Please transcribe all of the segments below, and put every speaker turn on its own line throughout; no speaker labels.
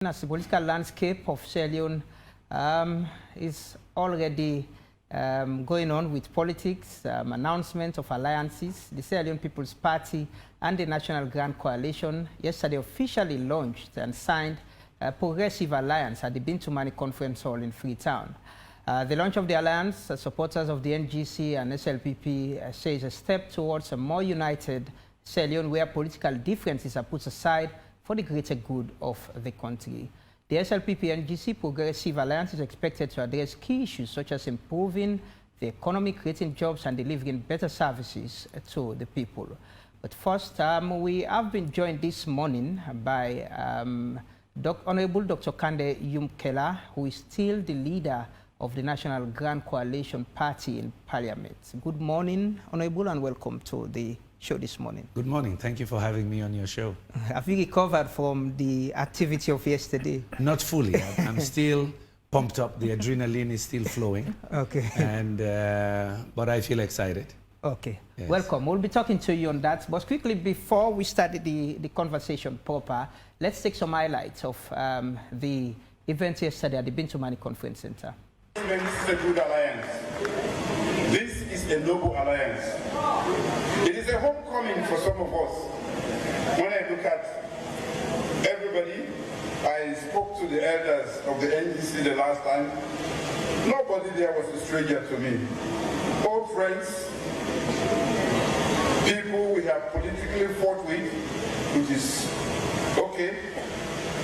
As the political landscape of Sierra Leone is already going on with politics, announcement of alliances, the Sierra Leone People's Party and the National Grand Coalition yesterday officially launched and signed a progressive alliance at the Bintumani Conference Hall in Freetown. The launch of the alliance, supporters of the NGC and SLPP say is a step towards a more united Sierra Leone where political differences are put aside for the greater good of the country. The SLPP-NGC Progressive Alliance is expected to address key issues such as improving the economy, creating jobs and delivering better services to the people. But first, we have been joined this morning by Honorable Dr. Kandeh Yunkella, who is still the leader of the National Grand Coalition Party in Parliament. Good morning, Honorable, and welcome to the show this morning.
Good morning. Thank you for having me on your show.
Have you recovered from the activity of yesterday?
Not fully. I'm still pumped up. The adrenaline is still flowing.
Okay.
And but I feel excited.
Okay.
Yes.
Welcome. We'll be talking to you on that. But quickly, before we start the conversation proper, let's take some highlights of the event yesterday at the Bintumani Conference Center.
This is a good alliance. This is a noble alliance. It is a homecoming for some of us. When I look at everybody, I spoke to the elders of the NGC the last time. Nobody there was a stranger to me. Old friends, people we have politically fought with, which is okay.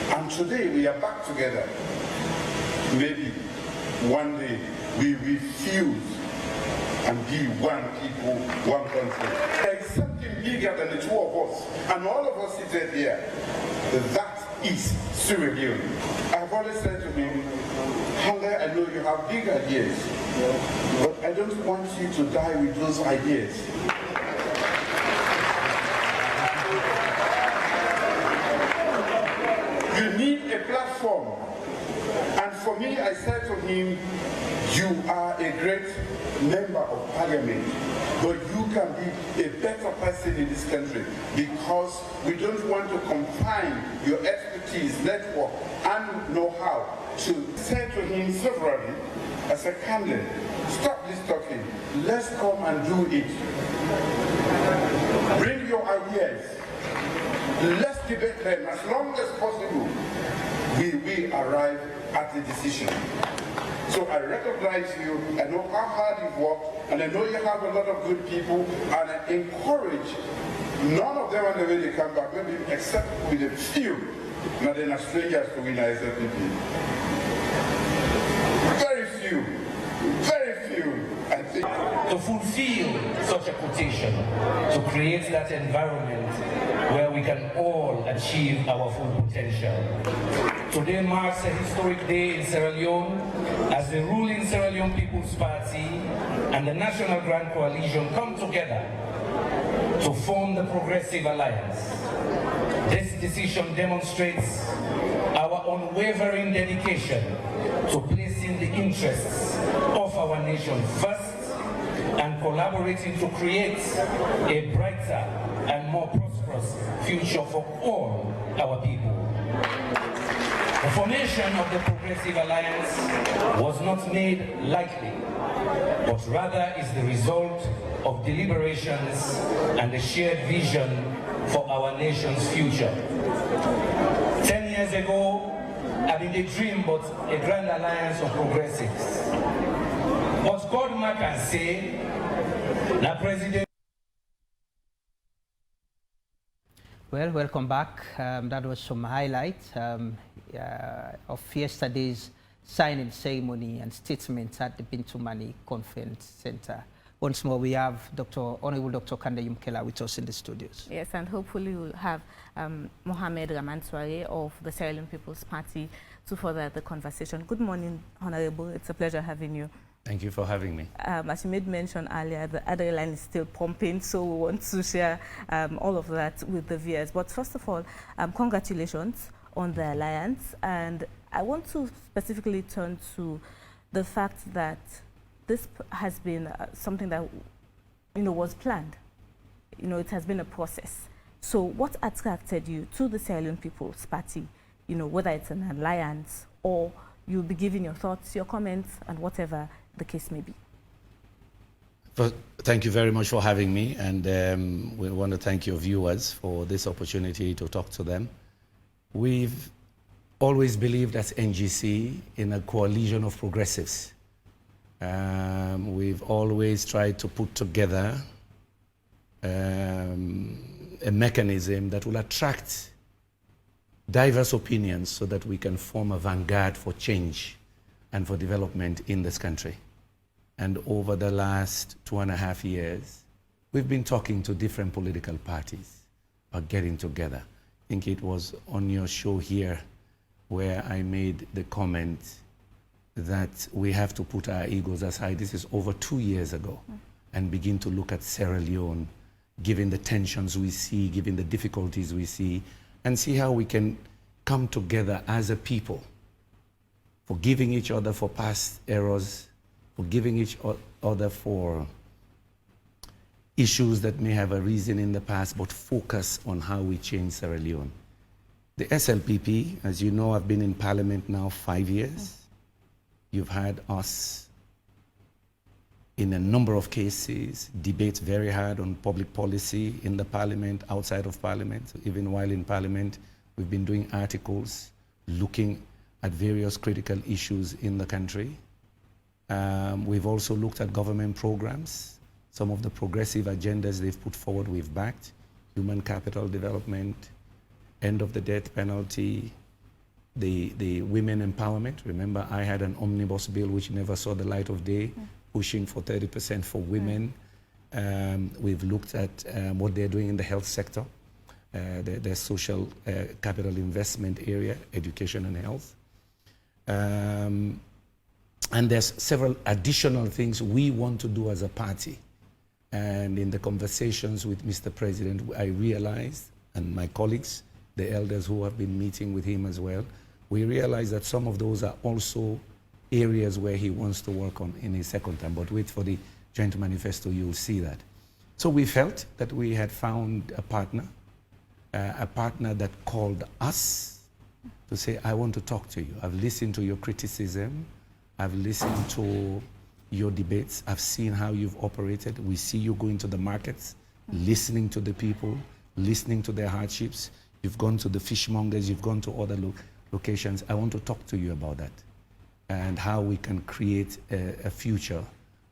And today we are back together. Maybe one day we refuse and be one people, one country. There is something bigger than the two of us, and all of us seated here. That is Sierra Leone. I've always said to him, Kandeh, I know you have big ideas, but I don't want you to die with those ideas. You need a platform. And for me, I said to him, you are a great member of parliament, but you can be a better person in this country because we don't want to confine your expertise, network, and know-how to say to him severally, I said, Kandeh, stop this talking. Let's come and do it. Bring your ideas. Let's debate them as long as possible. We will arrive at a decision. So I recognize you, I know how hard you've worked, and I know you have a lot of good people, and I encourage none of them on the way they come back, maybe except with a few, now they're not strangers to win SLPP. Very few, I think.
To fulfill such a quotation, to create that environment where we can all achieve our full potential. Today marks a historic day in Sierra Leone as the ruling Sierra Leone People's Party and the National Grand Coalition come together to form the Progressive Alliance. This decision demonstrates our unwavering dedication to placing the interests of our nation first and collaborating to create a brighter and more prosperous future for all our people. The formation of the Progressive Alliance was not made lightly, but rather is the result of deliberations and a shared vision for our nation's future. 10 years ago, I didn't dream about a grand alliance of progressives. But God can say, the President.
Well, welcome back. That was some highlights of yesterday's signing ceremony and statement at the Bintumani Conference Center. Once more, we have Honorable Dr. Kandeh Yunkella with us in the studios.
Yes, and hopefully we'll have Mohamed Ramanswari of the Sierra Leone People's Party to further the conversation. Good morning, Honorable. It's a pleasure having you.
Thank you for having me.
As you made mention earlier, the adrenaline is still pumping, so we want to share all of that with the viewers. But first of all, congratulations on the alliance. And I want to specifically turn to the fact that this has been something that was planned. It has been a process. So what attracted you to the Sierra Leone People's Party whether it's an alliance or you'll be giving your thoughts, your comments, and whatever the case may be.
First, thank you very much for having me, and we want to thank your viewers for this opportunity to talk to them. We've always believed as NGC in a coalition of progressives. We've always tried to put together a mechanism that will attract diverse opinions so that we can form a vanguard for change and for development in this country. And over the last 2.5 years, we've been talking to different political parties about getting together. I think it was on your show here where I made the comment that we have to put our egos aside. This is over 2 years ago, and begin to look at Sierra Leone, given the tensions we see, given the difficulties we see, and see how we can come together as a people, forgiving each other for past errors, forgiving each other for issues that may have arisen in the past, but focus on how we change Sierra Leone. The SLPP, as you know, have been in Parliament now 5 years. You've had us in a number of cases, debate very hard on public policy in the Parliament, outside of Parliament. Even while in Parliament, we've been doing articles looking at various critical issues in the country. We've also looked at government programs. Some of the progressive agendas they've put forward, we've backed. Human capital development, end of the death penalty, the women empowerment. Remember, I had an omnibus bill which never saw the light of day, pushing for 30% for women. We've looked at what they're doing in the health sector, their social capital investment area, education and health. And there's several additional things we want to do as a party. And in the conversations with Mr. President, I realized, and my colleagues, the elders who have been meeting with him as well, we realized that some of those are also areas where he wants to work on in his second term. But wait for the joint manifesto, you'll see that. So we felt that we had found a partner that called us to say, I want to talk to you. I've listened to your criticism. I've listened to your debates. I've seen how you've operated. We see you going to the markets, listening to the people, listening to their hardships. You've gone to the fishmongers, you've gone to other locations. I want to talk to you about that and how we can create a future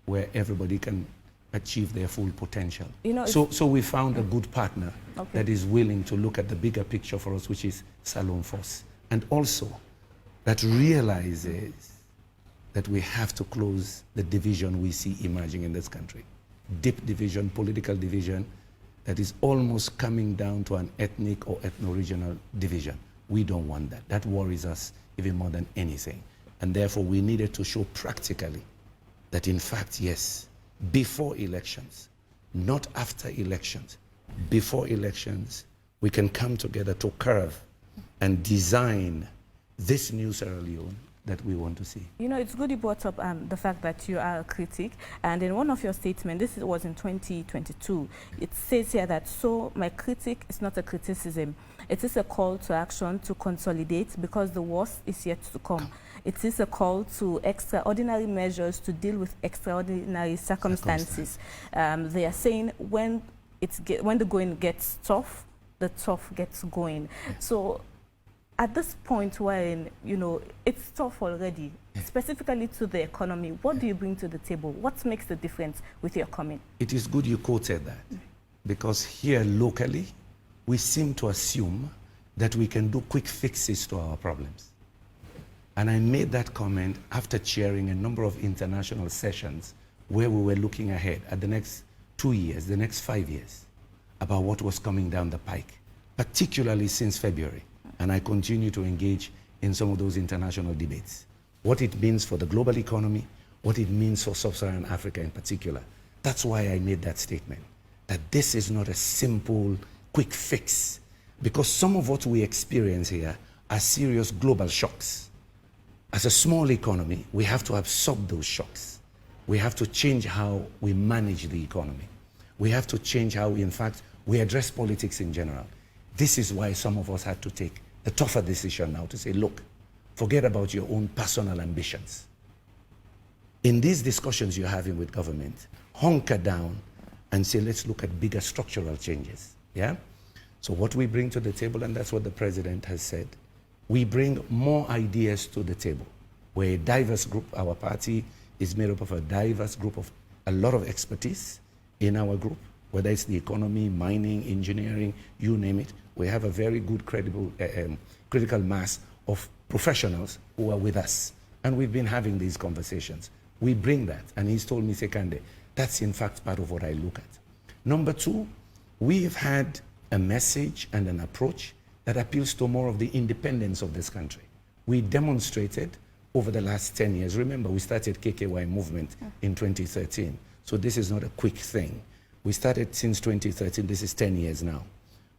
where everybody can achieve their full potential. So we found a good partner that is willing to look at the bigger picture for us, which is Salon Force, and also that realizes that we have to close the division we see emerging in this country. Deep division, political division, that is almost coming down to an ethnic or ethno-regional division. We don't want that. That worries us even more than anything. And therefore, we needed to show practically that, in fact, yes, before elections, not after elections, before elections, we can come together to curve and design this new Sierra Leone that we want to see.
It's good you brought up the fact that you are a critic, and in one of your statements, this was in 2022, it says here that, so my critic is not a criticism, it is a call to action to consolidate because the worst is yet to come. It is a call to extraordinary measures to deal with extraordinary circumstances. They are saying when the going gets tough, the tough gets going. So at this point when, it's tough already, specifically to the economy, what do you bring to the table? What makes the difference with your comment?
It is good you quoted that, because here locally, we seem to assume that we can do quick fixes to our problems. And I made that comment after chairing a number of international sessions where we were looking ahead at the next 2 years, the next 5 years, about what was coming down the pike, particularly since February. And I continue to engage in some of those international debates. What it means for the global economy, what it means for sub-Saharan Africa in particular. That's why I made that statement, that this is not a simple, quick fix, because some of what we experience here are serious global shocks. As a small economy, we have to absorb those shocks. We have to change how we manage the economy. We have to change how we address politics in general. This is why some of us had to take a tougher decision now to say, look, forget about your own personal ambitions. In these discussions you're having with government, hunker down and say, let's look at bigger structural changes, yeah? So what we bring to the table, and that's what the president has said, we bring more ideas to the table. We're a diverse group. Our party is made up of a diverse group of a lot of expertise in our group, whether it's the economy, mining, engineering, you name it. We have a very good, credible, critical mass of professionals who are with us. And we've been having these conversations. We bring that. And he's told me, say, Kandeh, that's in fact part of what I look at. Number two, we've had a message and an approach that appeals to more of the independence of this country. We demonstrated over the last 10 years. Remember, we started KKY movement in 2013. So this is not a quick thing. We started since 2013. This is 10 years now.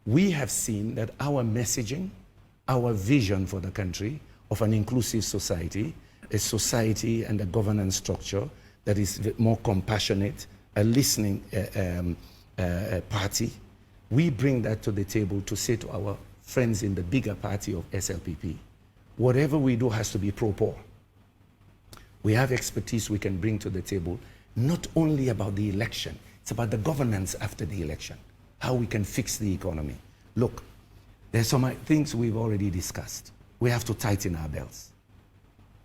We have seen that our messaging, our vision for the country of an inclusive society, a society and a governance structure that is more compassionate, a listening party, we bring that to the table to say to our friends in the bigger party of SLPP, whatever we do has to be pro-poor. We have expertise we can bring to the table, not only about the election, it's about the governance after the election, how we can fix the economy. Look, there's some things we've already discussed. We have to tighten our belts.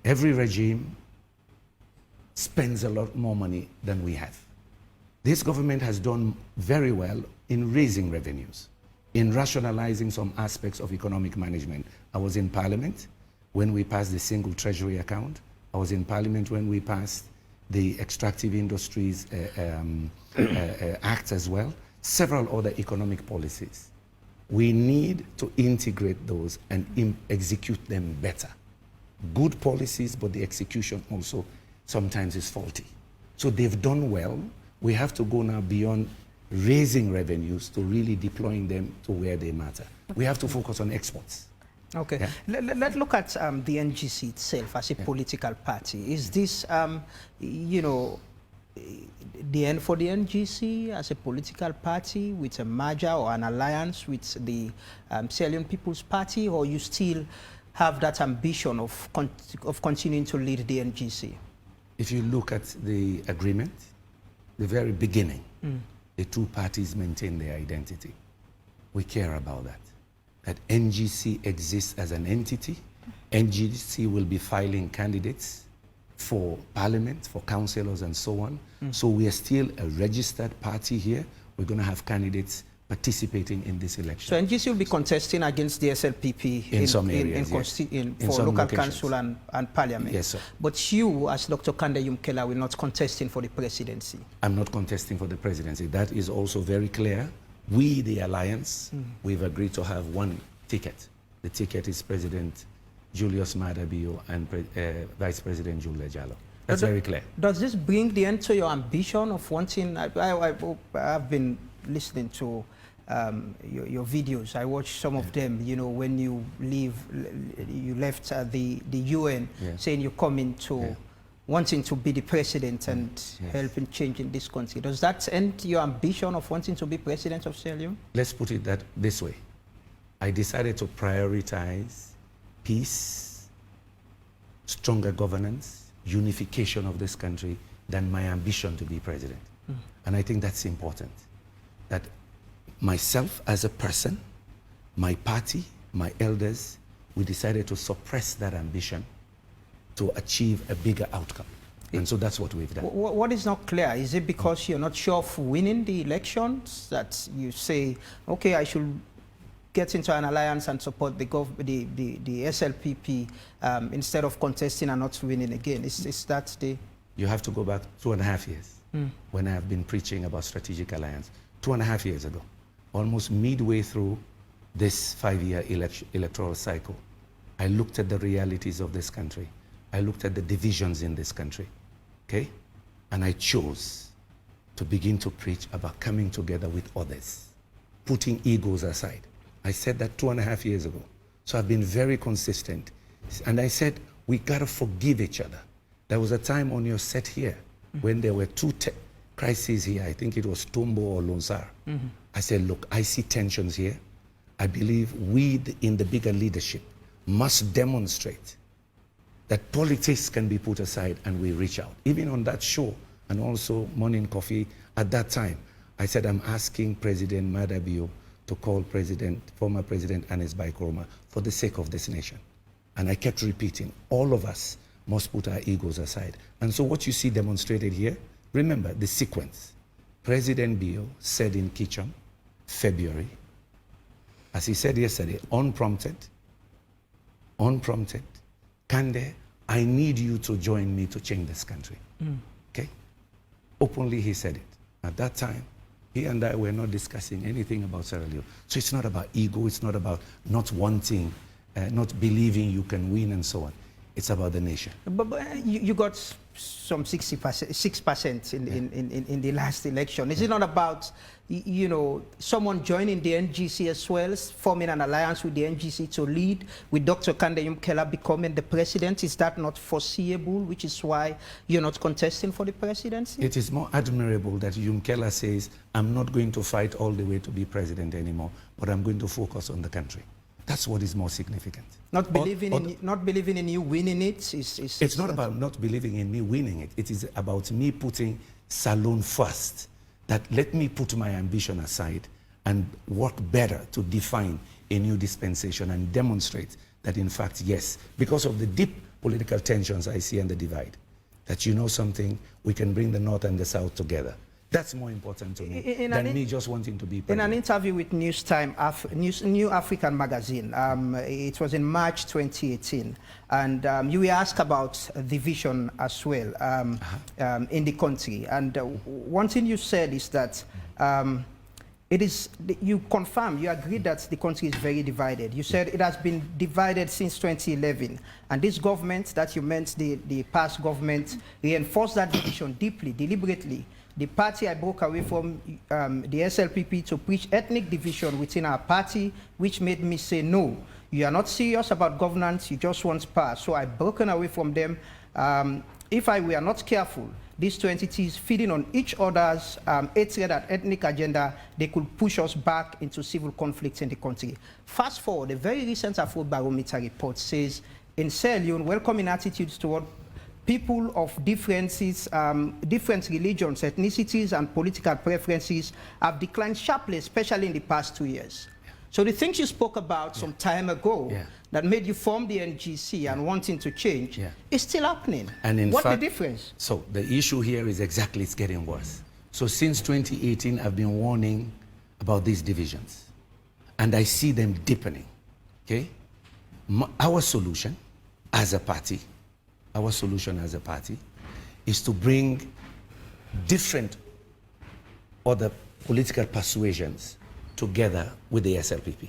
Every regime spends a lot more money than we have. This government has done very well in raising revenues, in rationalizing some aspects of economic management. I was in Parliament when we passed the single treasury account. I was in Parliament when we passed the Extractive Industries Act as well, several other economic policies. We need to integrate those and execute them better. Good policies, but the execution also sometimes is faulty. So they've done well. We have to go now beyond raising revenues to really deploying them to where they matter. We have to focus on exports.
Okay.
Yeah?
Let's look at the NGC itself as a political party. Is this, you know, the end for the NGC as a political party with a merger or an alliance with the Sierra Leone People's Party, or you still have that ambition of continuing to lead the NGC?
If you look at the agreement, the very beginning, the two parties maintain their identity. We care about that. That NGC exists as an entity. NGC will be filing candidates for parliament, for councillors and so on. So we are still a registered party here. We're going to have candidates participating in this election.
So NGC will be contesting against the SLPP
in some areas,
for local council and parliament.
Yes, sir.
But you, as Dr. Kandeh Yunkella, will not contesting for the presidency.
I'm not contesting for the presidency. That is also very clear. We, the alliance, we've agreed to have one ticket. The ticket is President Julius Maada Bio and Vice President Julia Jallo. That's very clear.
Does this bring the end to your ambition of wanting? I've been listening to your videos. I watched some of them. You know, when you left the UN, saying you're coming to wanting to be the president and helping changing this country. Does that end your ambition of wanting to be president of Sierra Leone?
Let's put it this way. I decided to prioritize peace, stronger governance, unification of this country than my ambition to be president. And I think that's important. That myself as a person, my party, my elders, we decided to suppress that ambition to achieve a bigger outcome. And so that's what we've done.
What is not clear? Is it because you're not sure of winning the elections that you say, okay, I should get into an alliance and support the SLPP instead of contesting and not winning again? Is that the...
You have to go back 2.5 years when I have been preaching about strategic alliance. 2.5 years ago, almost midway through this 5-year electoral cycle, I looked at the realities of this country. I looked at the divisions in this country, okay? And I chose to begin to preach about coming together with others, putting egos aside. I said that 2.5 years ago. So I've been very consistent. And I said, we gotta forgive each other. There was a time on your set here when there were two crises here. I think it was Tombo or Lonsar. I said, look, I see tensions here. I believe we in the bigger leadership must demonstrate that politics can be put aside and we reach out. Even on that show and also Morning Coffee, at that time, I said I'm asking President Madabio to call former President Anes Baikroma for the sake of this nation. And I kept repeating, all of us must put our egos aside. And so what you see demonstrated here, remember the sequence. President Bio said in Kicham, February, as he said yesterday, unprompted, Kandeh, I need you to join me to change this country. Okay? Openly he said it. At that time, he and I were not discussing anything about Sierra Leone. So it's not about ego, it's not about not wanting, not believing you can win and so on. It's about the nation.
But you got some 6% in the last election. Is it not about, you know, someone joining the NGC as well, forming an alliance with the NGC to lead, with Dr. Kandeh Yunkella becoming the president? Is that not foreseeable, which is why you're not contesting for the presidency?
It is more admirable that Yunkella says, I'm not going to fight all the way to be president anymore, but I'm going to focus on the country. That's what is more significant.
Not believing in you winning it
it's not about not believing in me winning it. It is about me putting Salone first. That let me put my ambition aside and work better to define a new dispensation and demonstrate that in fact, yes, because of the deep political tensions I see and the divide, that you know something, we can bring the North and the South together. That's more important to me than me just wanting to be president.
In an interview with New African magazine, it was in March 2018, and you were asked about division as well in the country. And one thing you said is that you confirmed, you agreed that the country is very divided. You said it has been divided since 2011. And this government that you meant, the past government, reinforced that division deeply, deliberately. The party I broke away from, the SLPP, to preach ethnic division within our party, which made me say, no, you are not serious about governance, you just want power. So I've broken away from them. If we are not careful, these two entities feeding on each other's hatred and ethnic agenda, they could push us back into civil conflicts in the country. Fast forward, a very recent Afrobarometer report says, in Sierra Leone, welcoming attitudes toward people of differences, different religions, ethnicities, and political preferences have declined sharply, especially in the past 2 years. So the things you spoke about some time ago that made you form the NGC and wanting to change is still happening.
And in
what's
fact,
the difference?
So the issue here is exactly it's getting worse. So since 2018, I've been warning about these divisions, and I see them deepening. Okay, our solution as a party. Our solution as a party is to bring different other political persuasions together with the SLPP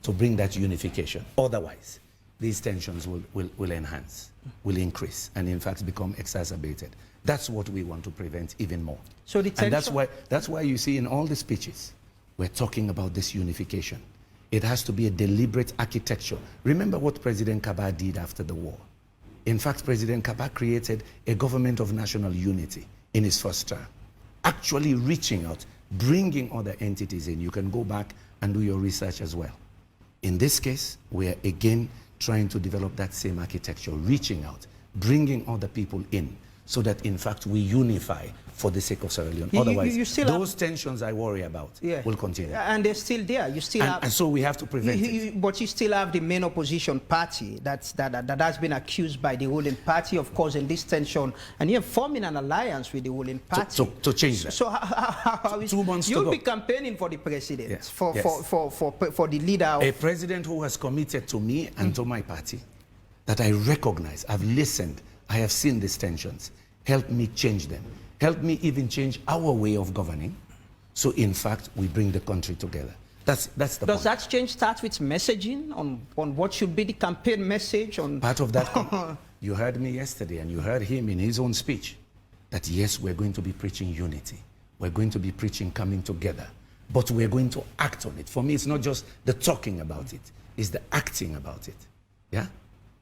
to bring that unification. Otherwise, these tensions will enhance, will increase, and in fact become exacerbated. That's what we want to prevent even more.
So the tension...
And that's why you see in all the speeches, we're talking about this unification. It has to be a deliberate architecture. Remember what President Kaba did after the war. In fact, President Kaba created a government of national unity in his first term, actually reaching out, bringing other entities in. You can go back and do your research as well. In this case, we are again trying to develop that same architecture, reaching out, bringing other people in, so that in fact we unify for the sake of Sierra Leone. Otherwise, those tensions I worry about will continue.
And they're still there. You still have,
and so we have to prevent it.
But you still have the main opposition party that has been accused by the ruling party of causing this tension, and you're forming an alliance with the ruling party.
To change that.
So how is
2 months to go.
You'll be campaigning for the president, for the leader of...
A president who has committed to me and to my party, that I recognize, I've listened, I have seen these tensions. Help me change them. Help me even change our way of governing. So in fact, we bring the country together. That's the point.
Does that change start with messaging on what should be the campaign message? On
part of that, you heard me yesterday and you heard him in his own speech, that yes, we're going to be preaching unity. We're going to be preaching coming together. But we're going to act on it. For me, it's not just the talking about it. It's the acting about it. Yeah?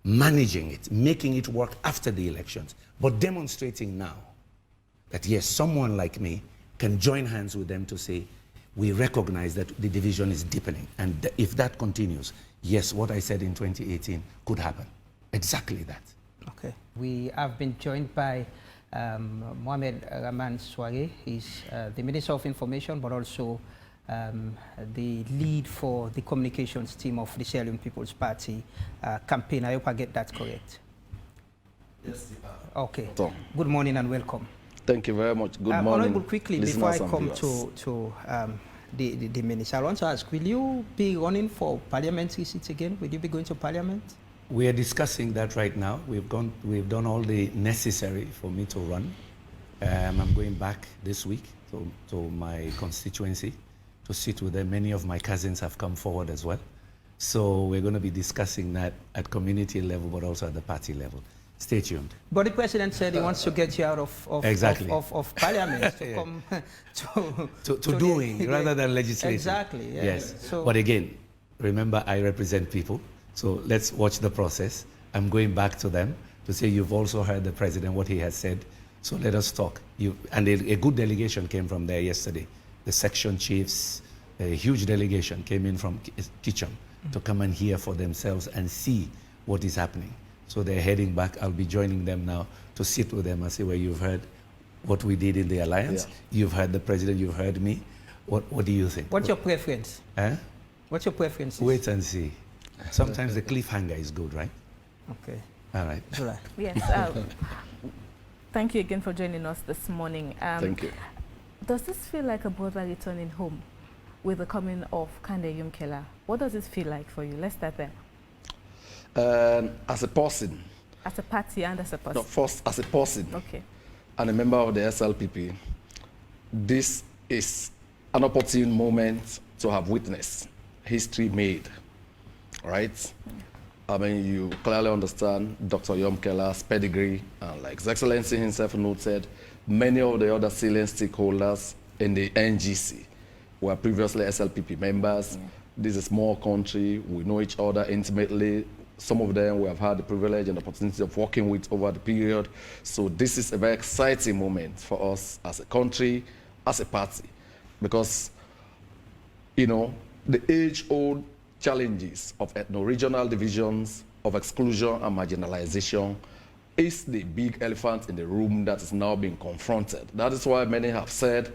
Managing it, making it work after the elections, but demonstrating now that yes, someone like me can join hands with them to say, we recognize that the division is deepening. And if that continues, yes, what I said in 2018 could happen. Exactly that.
Okay. We have been joined by Mohamed Rahman Sware. He's the Minister of Information, but also the lead for the communications team of the Sierra Leone People's Party campaign. I hope I get that correct.
Yes.
Okay. Good morning and welcome.
Thank you very much. Good morning.
Honorable, quickly, before I come to the Minister, I want to ask, will you be running for parliamentary seats again? Will you be going to Parliament?
We are discussing that right now. We've done all the necessary for me to run. I'm going back this week to my constituency to sit with them. Many of my cousins have come forward as well. So we're going to be discussing that at community level, but also at the party level. Stay tuned.
But the president said he wants to get you out of
exactly.
of parliament to
yeah.
come
to doing rather than legislating.
Exactly. Yeah.
Yes.
So,
but again, remember, I represent people. So let's watch the process. I'm going back to them to say, you've also heard the president, what he has said. So let us talk. And a good delegation came from there yesterday. The section chiefs, a huge delegation came in from Kitchen to come and hear for themselves and see what is happening. So they're heading back. I'll be joining them now to sit with them and say, well, you've heard what we did in the alliance. Yeah. You've heard the president, you've heard me. What do you think?
What's your preference? What's your preference?
Wait and see. Sometimes the cliffhanger is good, right?
Okay.
All right.
Yes. Thank you again for joining us this morning.
Thank you.
Does this feel like a brother returning home with the coming of Kandeh Yunkella? What does it feel like for you? Let's start there.
As a person.
As a party and as a person?
No, first, as a person.
Okay.
And a member of the SLPP, this is an opportune moment to have witnessed history made. Right? I mean, you clearly understand Dr. Yunkella's pedigree, and like His Excellency himself noted, many of the other salient stakeholders in the NGC were previously SLPP members. Yeah. This is a small country. We know each other intimately. Some of them we have had the privilege and opportunity of working with over the period. So this is a very exciting moment for us as a country, as a party, because, you know, the age-old challenges of ethno-regional divisions, of exclusion and marginalization is the big elephant in the room that is now being confronted. That is why many have said,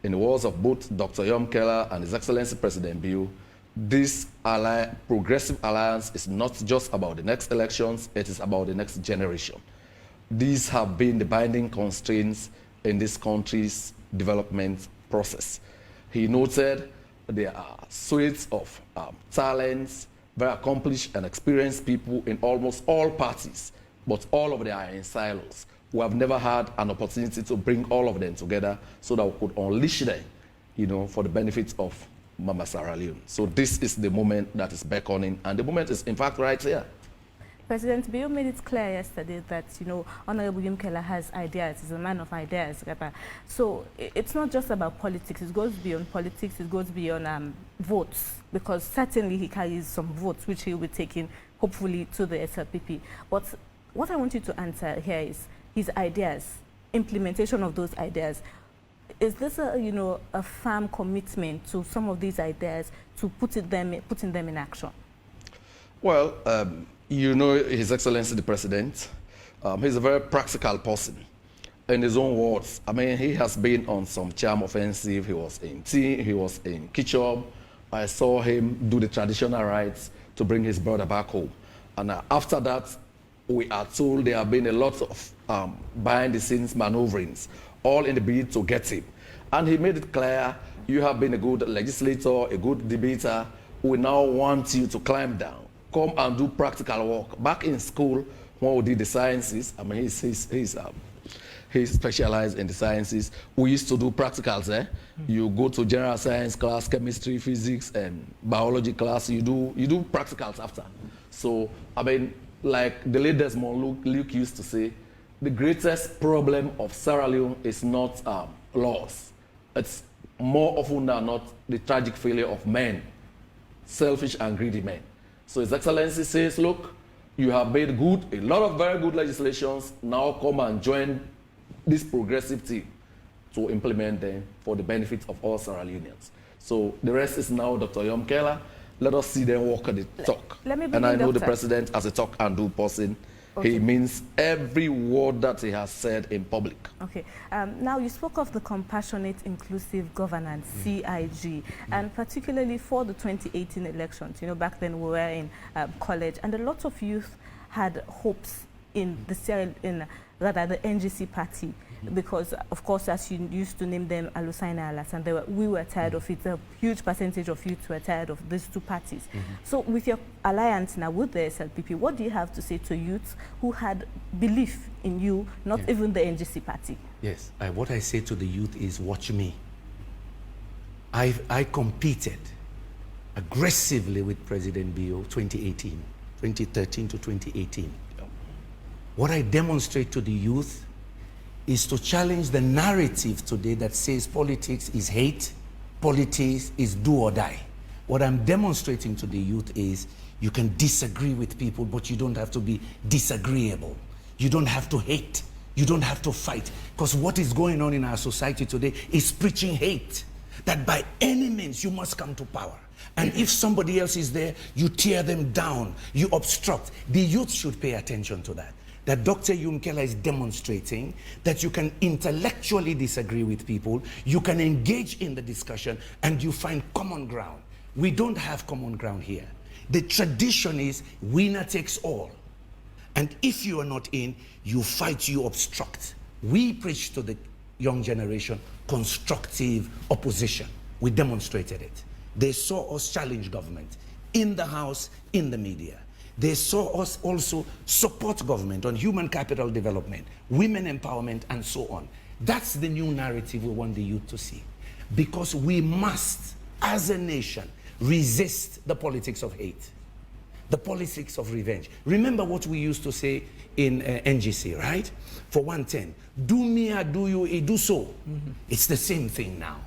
in the words of both Dr. Yunkella and His Excellency President Bill, this progressive alliance is not just about the next elections, it is about the next generation. These have been the binding constraints in this country's development process. He noted there are suites of talents, very accomplished and experienced people in almost all parties, but all of them are in silos. We have never had an opportunity to bring all of them together so that we could unleash them, you know, for the benefit of Mama Sierra Leone. So this is the moment that is beckoning, and the moment is in fact right here.
President Bill made it clear yesterday that, you know, Honorable Yunkella has ideas, he's a man of ideas. So it's not just about politics, it goes beyond politics, it goes beyond votes, because certainly he carries some votes which he will be taking, hopefully, to the SLPP. But what I want you to answer here is his ideas, implementation of those ideas. Is this a firm commitment to some of these ideas to putting them in action? Well,
you know, His Excellency the President, he's a very practical person. In his own words, I mean, he has been on some charm offensive. He was in T, he was in Kichob. I saw him do the traditional rites to bring his brother back home. And after that, we are told there have been a lot of behind-the-scenes maneuverings, all in the bid to get him. And he made it clear, you have been a good legislator, a good debater. We now want you to climb down. Come and do practical work. Back in school, when we did the sciences, I mean, he's specialized in the sciences. We used to do practicals, eh? You go to general science class, chemistry, physics, and biology class, you do practicals after. So, I mean, like the late Desmond Luke used to say, the greatest problem of Sierra Leone is not laws. It's more often than not the tragic failure of men, selfish and greedy men. So His Excellency says, look, you have made a lot of very good legislations, now come and join this progressive team to implement them for the benefit of all Sierra Leoneans. So the rest is now Dr. Yunkella. Let us see them walk the talk.
Let me
and I know the
Doctor.
president as a talk and do person. Okay. He means every word that he has said in public.
Okay. Now, you spoke of the Compassionate Inclusive Governance, CIG, and particularly for the 2018 elections. You know, back then we were in college, and a lot of youth had hopes in the NGC party, because, of course, as you used to name them, Alusaina Alas, and we were tired of it. A huge percentage of youth were tired of these two parties. So with your alliance now with the SLPP, what do you have to say to youths who had belief in you, not even the NGC party?
Yes, what I say to the youth is, watch me. I competed aggressively with President Bio 2013 to 2018. What I demonstrate to the youth is to challenge the narrative today that says politics is hate, politics is do or die. What I'm demonstrating to the youth is you can disagree with people, but you don't have to be disagreeable. You don't have to hate. You don't have to fight. Because what is going on in our society today is preaching hate. That by any means you must come to power. And if somebody else is there, you tear them down, you obstruct. The youth should pay attention to that. That Dr. Yunkella is demonstrating that you can intellectually disagree with people, you can engage in the discussion, and you find common ground. We don't have common ground here. The tradition is winner takes all. And if you are not in, you fight, you obstruct. We preach to the young generation constructive opposition. We demonstrated it. They saw us challenge government in the House, in the media. They saw us also support government on human capital development, women empowerment, and so on. That's the new narrative we want the youth to see. Because we must, as a nation, resist the politics of hate, the politics of revenge. Remember what we used to say in NGC, right? For 110, do me, I do you, I do so. It's the same thing now.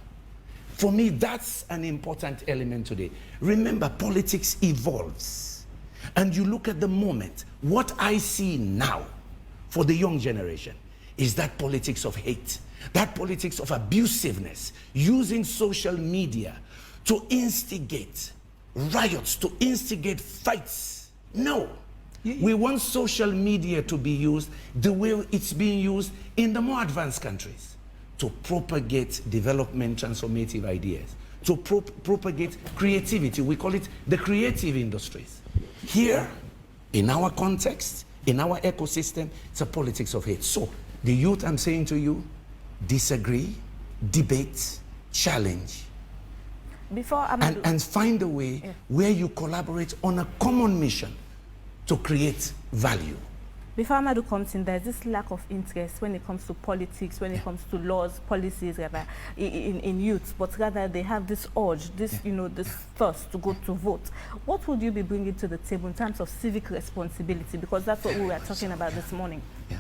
For me, that's an important element today. Remember, politics evolves. And you look at the moment, what I see now for the young generation is that politics of hate, that politics of abusiveness, using social media to instigate riots, to instigate fights. No. We want social media to be used the way it's being used in the more advanced countries, to propagate development, transformative ideas, to propagate creativity. We call it the creative industries. Here, in our context, in our ecosystem, it's a politics of hate. So, the youth, I'm saying to you, disagree, debate, challenge, and find a way where you collaborate on a common mission to create value.
Before Amadou comes in, there's this lack of interest when it comes to politics, when it comes to laws, policies, rather, in youth. But rather, they have this urge, this, this thirst to go to vote. What would you be bringing to the table in terms of civic responsibility? Because that's what we were talking about this morning.
Yeah.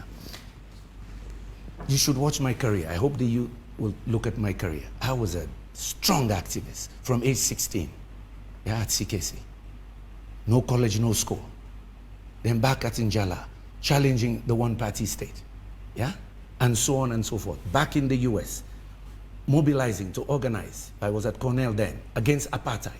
You should watch my career. I hope the youth will look at my career. I was a strong activist from age 16. At CKC. No college, no school. Then back at Njala, challenging the one-party state, and so on and so forth. Back in the US, mobilizing to organize, I was at Cornell then, against apartheid.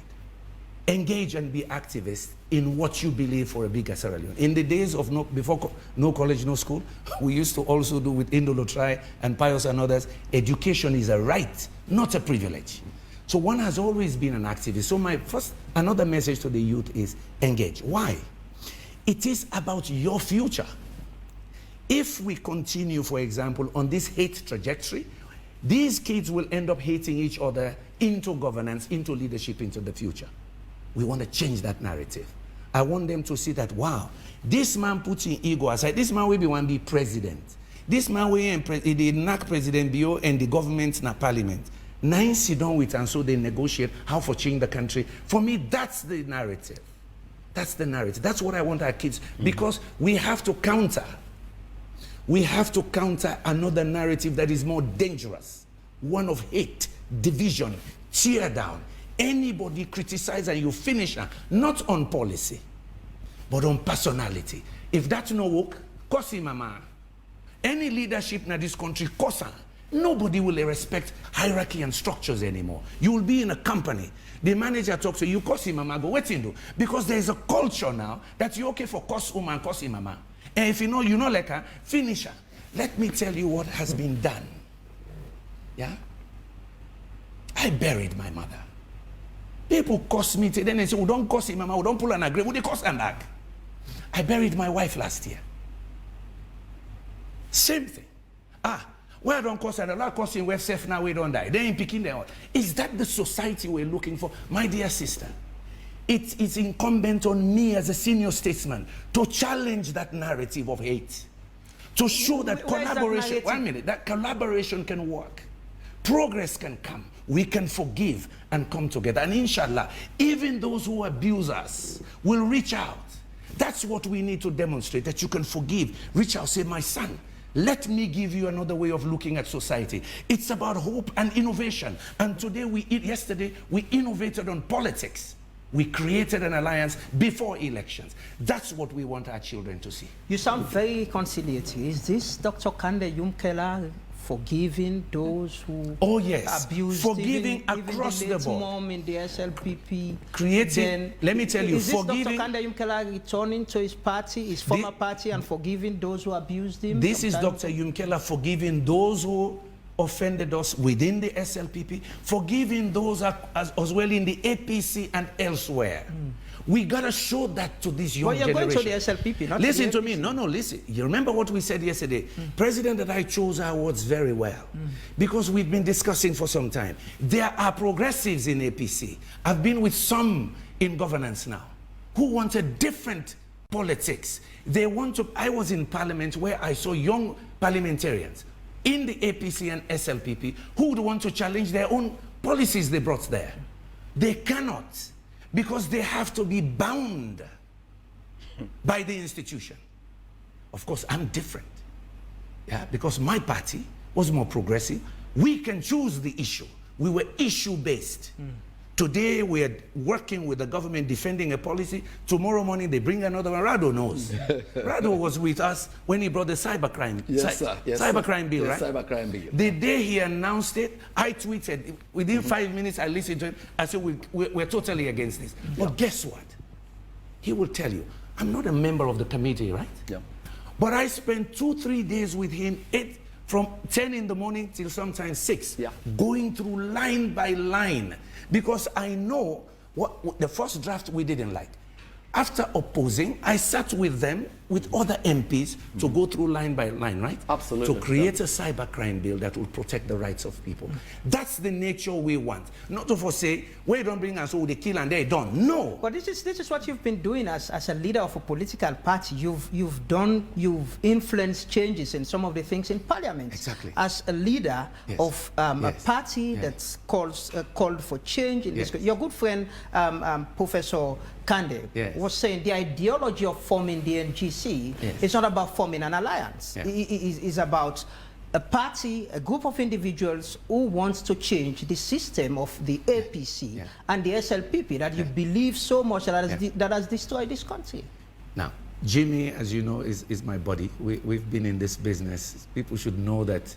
Engage and be activists in what you believe for a bigger Sierra Leone. In the days of before no college, no school, we used to also do with Indolo Trai and Pius and others, education is a right, not a privilege. So one has always been an activist. So another message to the youth is engage. Why? It is about your future. If we continue, for example, on this hate trajectory, these kids will end up hating each other into governance, into leadership, into the future. We want to change that narrative. I want them to see that, wow, this man puts in ego aside. This man will be one be president. This man will enact President Bio and the government na parliament. Nine sit down with and so they negotiate how to change the country. For me, that's the narrative. That's the narrative. That's what I want our kids, because we have to counter. We have to counter another narrative that is more dangerous. One of hate, division, tear down. Anybody criticize and you finish now, not on policy, but on personality. If that's no work, kosi mama. Any leadership in this country, kosa. Nobody will respect hierarchy and structures anymore. You will be in a company. The manager talks to you, curse him, mama, go, what you do? Because there is a culture now that you're okay for curse woman, curse him, mama. And if you know like her, finish her. Let me tell you what has been done. Yeah? I buried my mother. People curse me today, then they say, oh, don't curse him, mama, oh, don't pull on a grave. Would they curse her back? I buried my wife last year. Same thing. Well, don't curse her. A lot cursing, we're safe now, we don't die. They ain't picking them out. Is that the society we're looking for? My dear sister, it's incumbent on me as a senior statesman to challenge that narrative of hate. To show that collaboration, that collaboration can work. Progress can come. We can forgive and come together. And inshallah, even those who abuse us will reach out. That's what we need to demonstrate, that you can forgive. Reach out, say, my son, let me give you another way of looking at society. It's about hope and innovation. And today, yesterday, we innovated on politics. We created an alliance before elections. That's what we want our children to see.
You sound very conciliatory. Is this Dr. Kandeh Yunkella forgiving those who abused,
forgiving across the board?
Mom in the SLPP.
Creating, let me tell you, forgiving.
Is Dr. Kandeh Yunkella returning to his party, his former party, and forgiving those who abused him?
This is Dr. Yunkella forgiving those who offended us within the SLPP, forgiving those as well in the APC and elsewhere. We got to show that to this young generation.
Going to the SLPP, not
listen
to
me. No, listen. You remember what we said yesterday? President that I chose our words very well because we've been discussing for some time. There are progressives in APC. I've been with some in governance now who wanted different politics. They want to. I was in parliament where I saw young parliamentarians in the APC and SLPP who would want to challenge their own policies they brought there. They cannot, because they have to be bound by the institution. Of course, I'm different, because my party was more progressive. We can choose the issue. We were issue-based. Today, we're working with the government defending a policy. Tomorrow morning, they bring another one. Rado knows. Rado was with us when he brought the cybercrime. Cybercrime bill, right?
Cybercrime bill.
The day he announced it, I tweeted. Within 5 minutes, I listened to him. I said, we're totally against this. But guess what? He will tell you, I'm not a member of the committee, right?
Yeah.
But I spent 2-3 days with him, from 10 in the morning till sometimes 6, going through line by line. Because I know what the first draft we didn't like. After opposing, I sat with them, with other MPs, to go through line by line, right?
Absolutely.
To create a cybercrime bill that will protect the rights of people. That's the nature we want. Not to say, we don't bring us, they kill and they don't. No.
But this is what you've been doing as a leader of a political party. You've influenced changes in some of the things in parliament.
Exactly.
As a leader of a party that's called for change in this. Your good friend, Professor Kandeh, was saying the ideology of forming the NGC is not about forming an alliance. It is about a party, a group of individuals who wants to change the system of the APC and the SLPP that you believe so much that has destroyed this country.
Now, Jimmy, as you know, is my buddy. We've been in this business. People should know that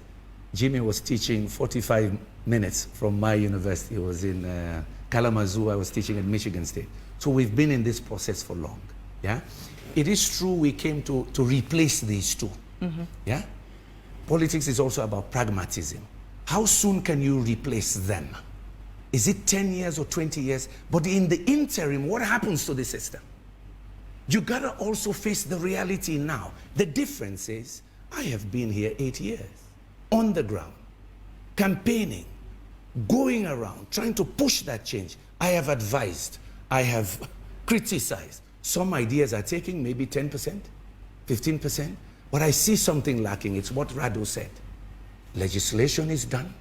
Jimmy was teaching 45 minutes from my university. It was in Kalamazoo. I was teaching at Michigan State. So we've been in this process for long. It is true we came to replace these two. Politics is also about pragmatism. How soon can you replace them? Is it 10 years or 20 years? But in the interim, what happens to the system? You gotta also face the reality now. The difference is, I have been here 8 years, on the ground, campaigning, going around, trying to push that change. I have advised, I have criticized. Some ideas are taking maybe 10%, 15%, but I see something lacking. It's what Rado said. Legislation is done,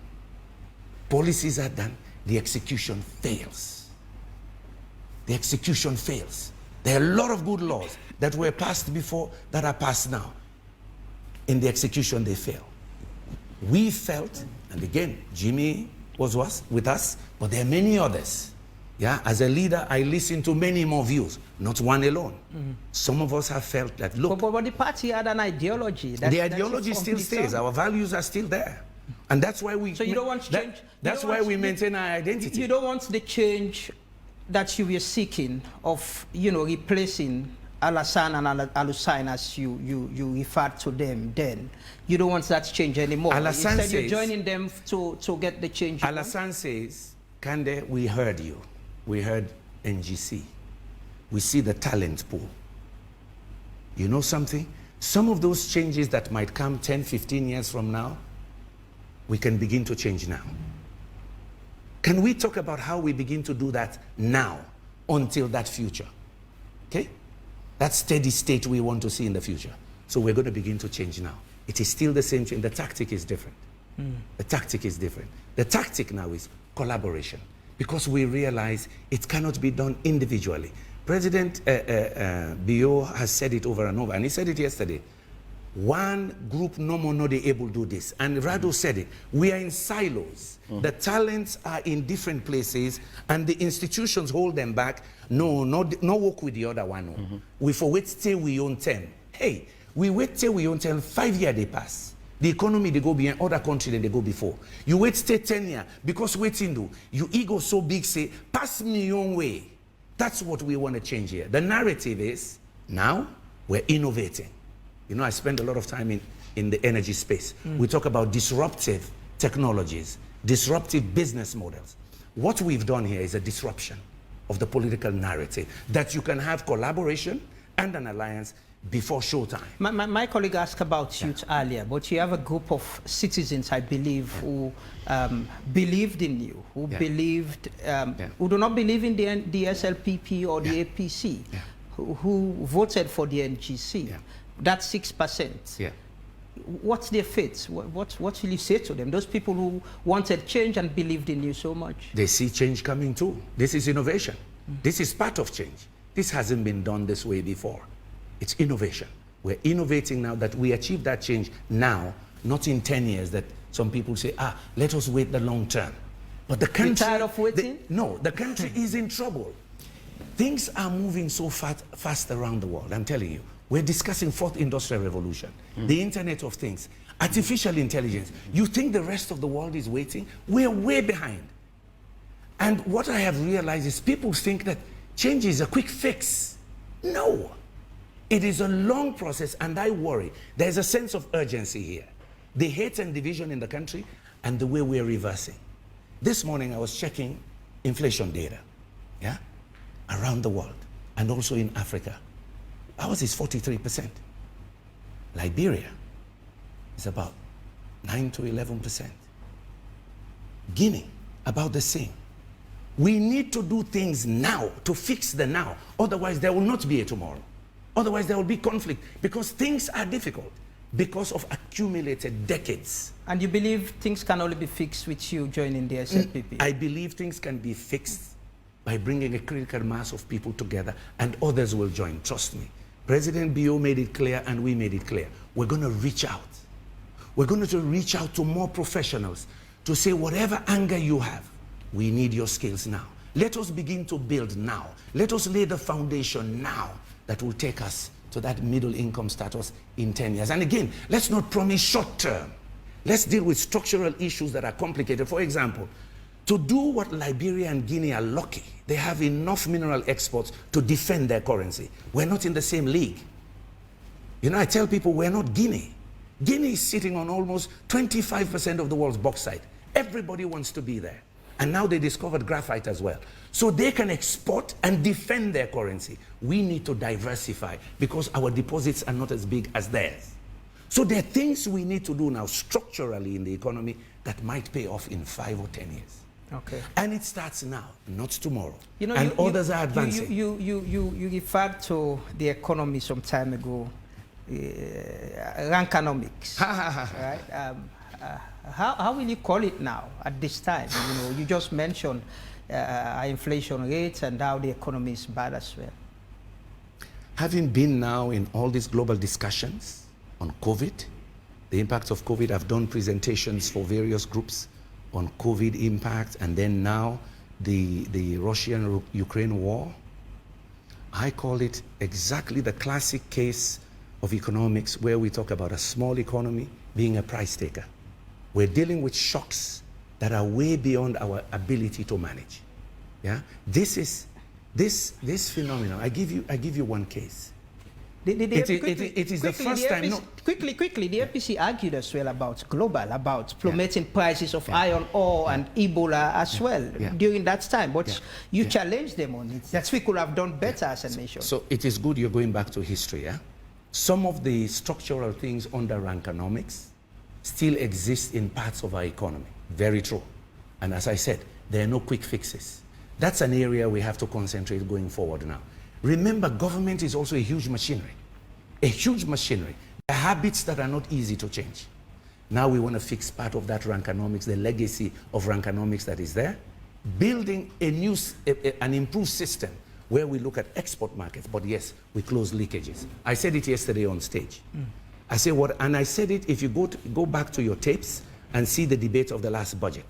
policies are done, the execution fails. The execution fails. There are a lot of good laws that were passed before that are passed now. In the execution, they fail. We felt, and again, Jimmy was with us, but there are many others. As a leader, I listen to many more views, not one alone. Some of us have felt that, look.
But the party had an ideology.
The ideology still stays. Our values are still there. And that's why we...
So you don't want change?
That's why we maintain our identity.
You don't want the change that you were seeking of, replacing Alassane and Al-Hussein as you referred to them then. You don't want that change anymore.
Alassane
says you're joining them to get the change.
Alassane says, Kandeh, we heard you. We heard NGC. We see the talent pool. You know something? Some of those changes that might come 10, 15 years from now, we can begin to change now. Can we talk about how we begin to do that now until that future? Okay? That steady state we want to see in the future. So we're going to begin to change now. It is still the same thing. The tactic is different. The tactic is different. The tactic now is collaboration, because we realize it cannot be done individually. President Bio has said it over and over, and he said it yesterday. One group no more not able to do this. And Rado said it. We are in silos. The talents are in different places, and the institutions hold them back. No work with the other one. We for wait till we own 10. Hey, we wait till we own 10, 5 years they pass. The economy they go behind other countries than they go before. You wait till 10 years because waiting do. Your ego so big say, pass me your own way. That's what we want to change here. The narrative is, now we're innovating. You know, I spend a lot of time in the energy space. We talk about disruptive technologies, disruptive business models. What we've done here is a disruption of the political narrative, that you can have collaboration and an alliance before showtime.
My colleague asked about youth earlier, but you have a group of citizens, I believe, who believed in you, who believed, who do not believe in the SLPP or the APC, who voted for the NGC. That's 6%. What's their fate? What will you say to them? Those people who wanted change and believed in you so much.
They see change coming too. This is innovation. This is part of change. This hasn't been done this way before. It's innovation. We're innovating now that we achieve that change now, not in 10 years that some people say, let us wait the long term. But the country...
You're tired of waiting?
No, the country is in trouble. Things are moving so fast around the world, I'm telling you. We're discussing 4th industrial revolution, the Internet of Things, artificial intelligence. You think the rest of the world is waiting? We're way behind. And what I have realized is people think that change is a quick fix. No. It is a long process, and I worry. There's a sense of urgency here. The hate and division in the country and the way we're reversing. This morning I was checking inflation data, around the world and also in Africa. Ours is 43%. Liberia is about 9 to 11%. Guinea, about the same. We need to do things now to fix the now. Otherwise, there will not be a tomorrow. Otherwise, there will be conflict, because things are difficult because of accumulated decades.
And you believe things can only be fixed with you joining the SLPP?
I believe things can be fixed by bringing a critical mass of people together, and others will join, trust me. President Bio made it clear, and we made it clear. We're going to reach out. We're going to reach out to more professionals to say, whatever anger you have, we need your skills now. Let us begin to build now. Let us lay the foundation now that will take us to that middle income status in 10 years. And again, let's not promise short term. Let's deal with structural issues that are complicated. For example, to do what Liberia and Guinea are lucky, they have enough mineral exports to defend their currency. We're not in the same league. You know, I tell people we're not Guinea. Guinea is sitting on almost 25% of the world's bauxite. Everybody wants to be there. And now they discovered graphite as well. So they can export and defend their currency. We need to diversify because our deposits are not as big as theirs. So there are things we need to do now structurally in the economy that might pay off in 5 or 10 years.
Okay. And
it starts now, not tomorrow.
You know,
others are advancing.
You referred to the economy some time ago, rankonomics, right? How will you call it now at this time? You know, you just mentioned inflation rates and how the economy is bad as well.
Having been now in all these global discussions on COVID, the impacts of COVID, I've done presentations for various groups on COVID impact, and then now the Russian-Ukraine war. I call it exactly the classic case of economics where we talk about a small economy being a price taker. We're dealing with shocks that are way beyond our ability to manage. Yeah, this phenomenon. I give you one case. It is the first time. No.
Quickly, the APC argued as well about plummeting prices of iron ore and Ebola as well during that time. But you challenged them on it. That we could have done better as a nation.
So it is good you're going back to history. Yeah, some of the structural things under rankonomics still exist in parts of our economy. Very true. And as I said, there are no quick fixes. That's an area we have to concentrate going forward now. Remember, government is also a huge machinery. A huge machinery. The habits that are not easy to change. Now we want to fix part of that rankonomics, the legacy of rankonomics that is there, building an improved system where we look at export markets, but yes, we close leakages. I said it yesterday on stage. I say what, and I said it, if you go back to your tapes and see the debate of the last budget.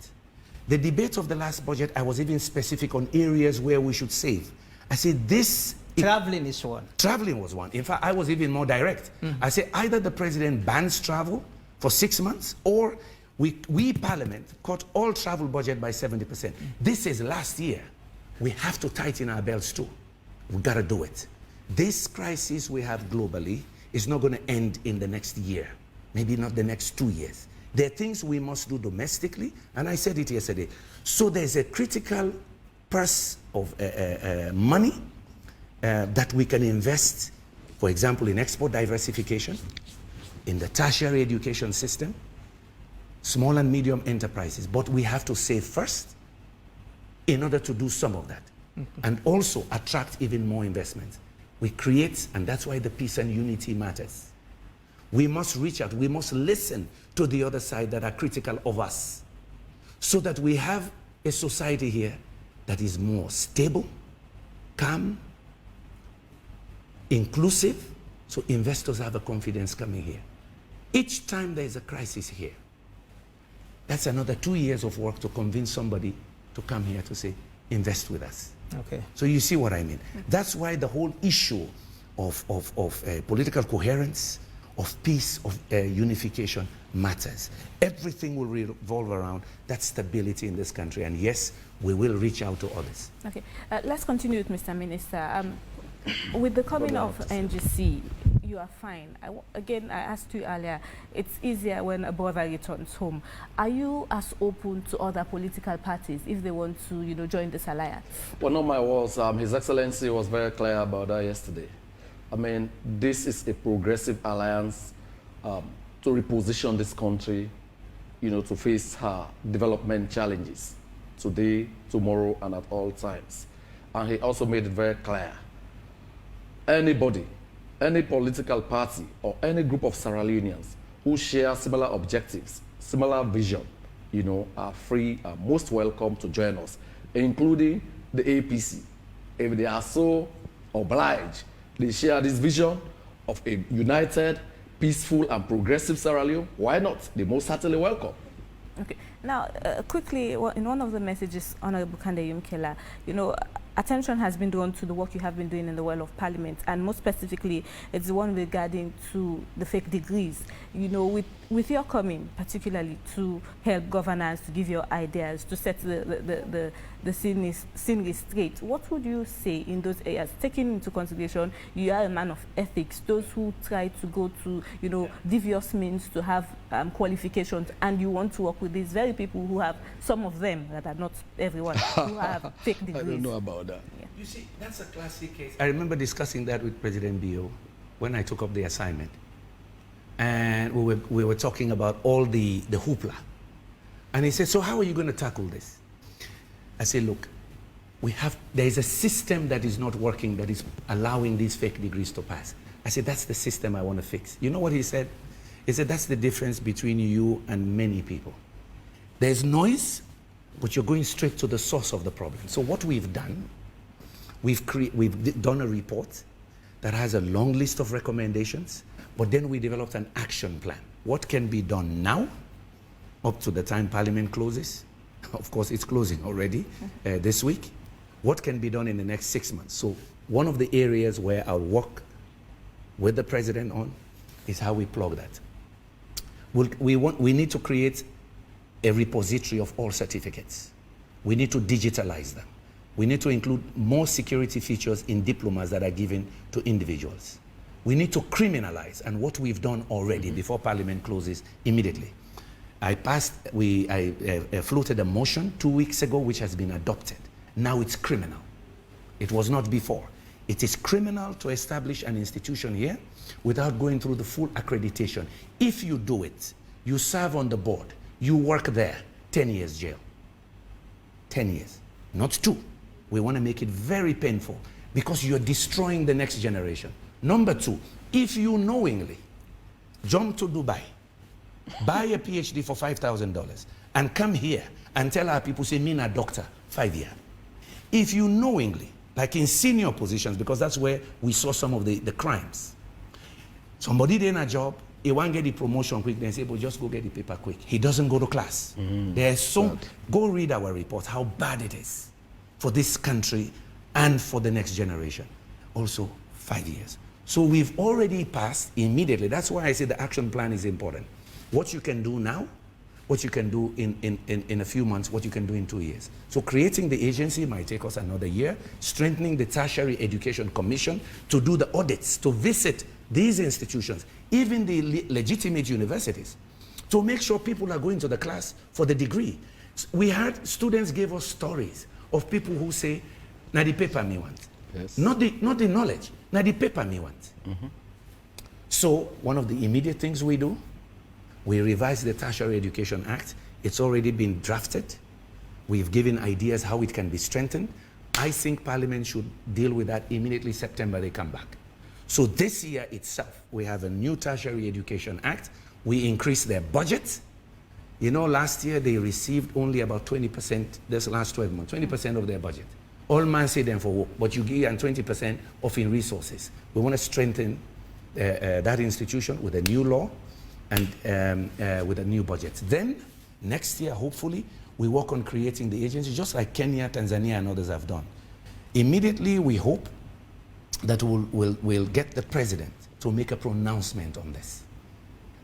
The debate of the last budget, I was even specific on areas where we should save. I said this...
Traveling is one.
Traveling was one. In fact, I was even more direct. I said either the president bans travel for 6 months, or we Parliament cut all travel budget by 70%. This is last year. We have to tighten our belts too. We got to do it. This crisis we have globally is not going to end in the next year, maybe not the next 2 years. There are things we must do domestically, and I said it yesterday. So there's a critical purse of money that we can invest, for example, in export diversification, in the tertiary education system, small and medium enterprises. But we have to save first in order to do some of that, and also attract even more investment. We create, and that's why the peace and unity matters. We must reach out, we must listen to the other side that are critical of us, so that we have a society here that is more stable, calm, inclusive, so investors have a confidence coming here. Each time there is a crisis here, that's another 2 years of work to convince somebody to come here to say, invest with us.
Okay.
So you see what I mean? That's why the whole issue of political coherence, of peace, of unification matters. Everything will revolve around that stability in this country. And yes, we will reach out to others.
Okay, let's continue with Mr. Minister. With the coming of NGC, you are fine. Again, I asked you earlier, it's easier when a brother returns home. Are you as open to other political parties if they want to, join this alliance?
Well, no, my words. His Excellency was very clear about that yesterday. I mean, this is a progressive alliance to reposition this country, to face her development challenges today, tomorrow, and at all times. And he also made it very clear. Anybody, any political party, or any group of Sierra Leoneans who share similar objectives, similar vision, are free and most welcome to join us, including the APC. If they are so obliged, they share this vision of a united, peaceful, and progressive Sierra Leone, why not? They're most certainly welcome.
Okay. Now, quickly, in one of the messages, Honorable Kandeh Yunkella, attention has been drawn to the work you have been doing in the world of Parliament, and more specifically, it's the one regarding to the fake degrees. With your coming, particularly to help governance, to give your ideas, to set the scene straight, what would you say in those areas, taking into consideration you are a man of ethics, those who try to go to, devious means to have qualifications, and you want to work with these very people who have, some of them, that are not everyone, who have fake degrees?
I don't know about that.
Yeah. You see, that's a classic case. I remember discussing that with President Bio when I took up the assignment. And we were talking about all the hoopla. And he said, so how are you going to tackle this? I said, look, there is a system that is not working, that is allowing these fake degrees to pass. I said, that's the system I want to fix. You know what he said? He said, that's the difference between you and many people. There's noise, but you're going straight to the source of the problem. So what we've done, we've done a report that has a long list of recommendations, but then we developed an action plan. What can be done now, up to the time Parliament closes? Of course, it's closing already this week. What can be done in the next 6 months? So one of the areas where I'll work with the President on is how we plug that. We need to create a repository of all certificates. We need to digitalize them. We need to include more security features in diplomas that are given to individuals. We need to criminalize, and what we've done already before Parliament closes immediately. I floated a motion 2 weeks ago which has been adopted. Now it's criminal. It was not before. It is criminal to establish an institution here without going through the full accreditation. If you do it, you serve on the board, you work there, 10 years jail. 10 years, not 2. We want to make it very painful because you're destroying the next generation. Number 2, if you knowingly jump to Dubai, buy a PhD for $5,000 and come here and tell our people, say, me na doctor, 5 years. If you knowingly, like in senior positions, because that's where we saw some of the crimes. Somebody did a job, he won't get the promotion quick, then say, but just go get the paper quick. He doesn't go to class. There's so, go read our report, how bad it is for this country and for the next generation. Also, 5 years. So we've already passed immediately. That's why I say the action plan is important. What you can do now, what you can do in a few months, what you can do in 2 years. So creating the agency might take us another year, strengthening the Tertiary Education Commission to do the audits, to visit these institutions, even the legitimate universities, to make sure people are going to the class for the degree. We had students give us stories of people who say, na the paper me want.
Yes.
Not the knowledge, na the paper me want. So one of the immediate things we do, we revise the Tertiary Education Act. It's already been drafted. We've given ideas how it can be strengthened. I think Parliament should deal with that immediately. September, they come back. So this year itself, we have a new Tertiary Education Act. We increase their budget. You know, last year they received only about 20%, this last 12 months, 20% of their budget. All man say them for work, but you give them 20% of in resources. We want to strengthen that institution with a new law and with a new budget. Then, next year, hopefully, we work on creating the agency, just like Kenya, Tanzania, and others have done. Immediately, we hope that we'll get the president to make a pronouncement on this.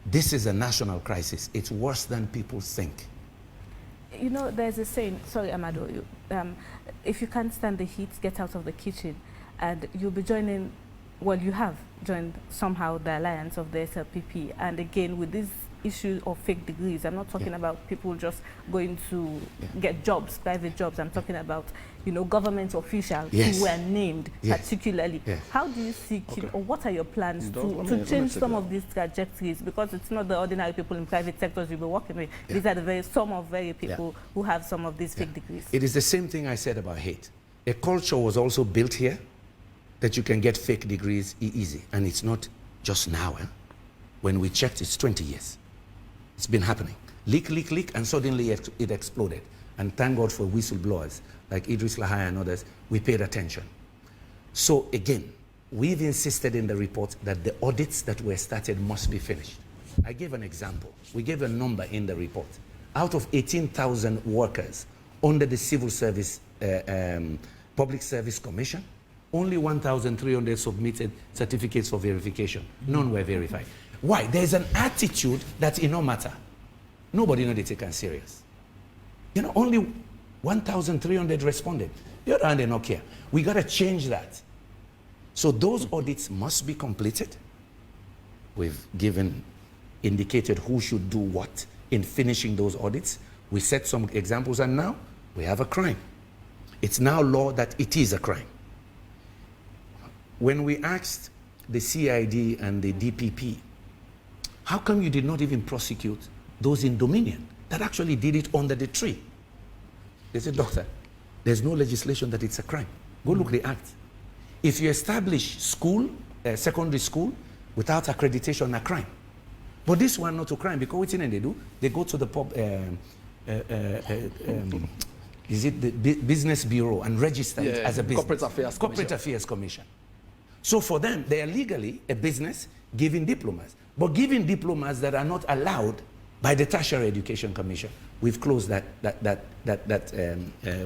This is a national crisis. It's worse than people think.
You know, there's a saying, sorry, Amado, if you can't stand the heat, get out of the kitchen. And you'll be joining, well, you have joined somehow the alliance of the SLPP. And again, with this issue of fake degrees, I'm not talking about people just going to get jobs, private jobs. I'm talking about, you know, government officials who were named particularly. How do you see, or what are your plans to change some of these trajectories? Because it's not the ordinary people in private sectors you'll be working with. These are the very people who have some of these fake degrees.
It is the same thing I said about hate. A culture was also built here that you can get fake degrees easy. And it's not just now. When we checked, it's 20 years. It's been happening. Leak, leak, leak, and suddenly it exploded. And thank God for whistleblowers like Idris Lahaya and others. We paid attention. So again, we've insisted in the report that the audits that were started must be finished. I gave an example. We gave a number in the report. Out of 18,000 workers under the Civil Service, Public Service Commission, only 1,300 submitted certificates for verification. None were verified. Why? There's an attitude that it no matter. Nobody knows they take it serious. You know, only 1,300 responded. The other hand, they don't care. We got to change that. So those audits must be completed. We've indicated who should do what in finishing those audits. We set some examples, and now we have a crime. It's now law that it is a crime. When we asked the CID and the DPP, how come you did not even prosecute those in Dominion that actually did it under the tree? They said, doctor, there's no legislation that it's a crime. Go look the act. If you establish school, secondary school, without accreditation, a crime. But this one not a crime, because what they do? They go to the is it the business bureau and register it as a business. Corporate Affairs Commission. So for them, they are legally a business giving diplomas, but giving diplomas that are not allowed by the Tertiary Education Commission. We've closed that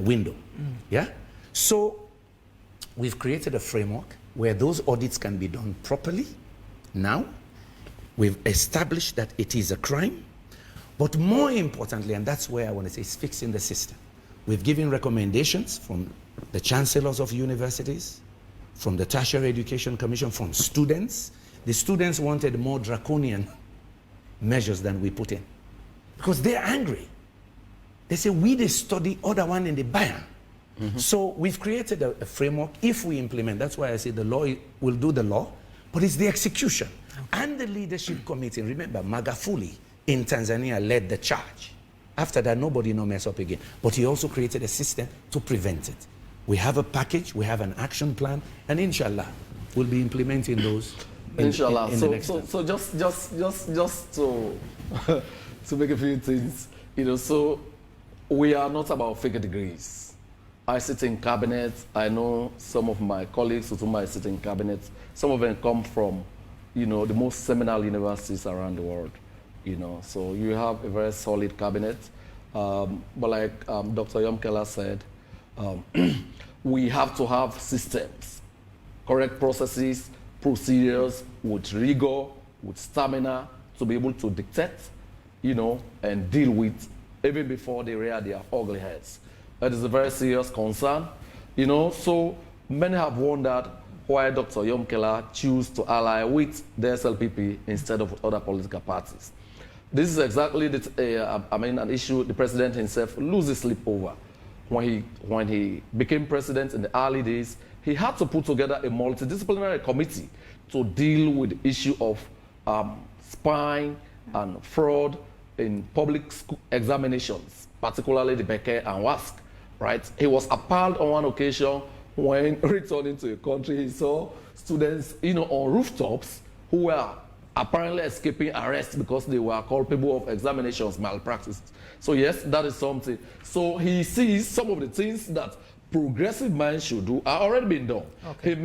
window. Yeah. So we've created a framework where those audits can be done properly. Now we've established that it is a crime. But more importantly, and that's where I want to say, is fixing the system. We've given recommendations from the chancellors of universities, from the Tertiary Education Commission, from students. The students wanted more draconian measures than we put in, because they're angry. They say, we the study, other one in the buyer. So we've created a framework. If we implement, that's why I say the law will do the law, but it's the execution. And the leadership committee, remember, Magufuli in Tanzania led the charge. After that, nobody no mess up again. But he also created a system to prevent it. We have a package, we have an action plan, and inshallah, we'll be implementing those
inshallah.
in the next time.
So just to to make a few things, you know, so we are not about fake degrees. I sit in cabinet. I know some of my colleagues with whom I sit in cabinet. Some of them come from, you know, the most seminal universities around the world, you know. So you have a very solid cabinet. But like Dr. Yunkella said, we have to have systems, correct processes, procedures with rigor, with stamina to be able to dictate, you know, and deal with even before they rear their ugly heads. That is a very serious concern, you know. So many have wondered why Dr. Yunkella chose to ally with the SLPP instead of other political parties. This is exactly an issue the president himself loses sleep over. When he became president in the early days, he had to put together a multidisciplinary committee to deal with the issue of spying and fraud in public school examinations, particularly the Becker and WASC, right? He was appalled on one occasion when returning to a country, he saw students, you know, on rooftops who were apparently escaping arrest because they were culpable of examinations malpractice. So yes, that is something. So he sees some of the things that progressive minds should do are already being done. Okay.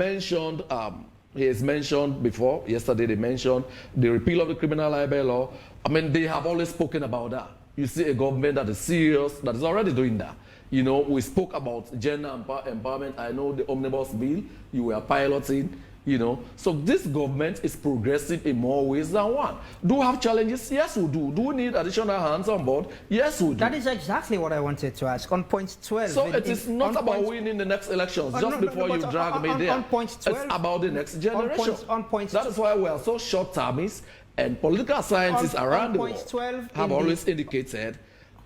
He has mentioned before, yesterday they mentioned the repeal of the criminal libel law. I mean, they have always spoken about that. You see a government that is serious, that is already doing that. You know, we spoke about gender empowerment. I know the omnibus bill you were piloting, you know. So this government is progressive in more ways than one. Do we have challenges? Yes, we do. Do we need additional hands on board? Yes, we do.
That is exactly what I wanted to ask. On point 12.
So it is not about winning the next elections before you drag me there.
On point 12.
It's about the next generation.
On point
that is why we are so short-termist, and political scientists around the world have always indicated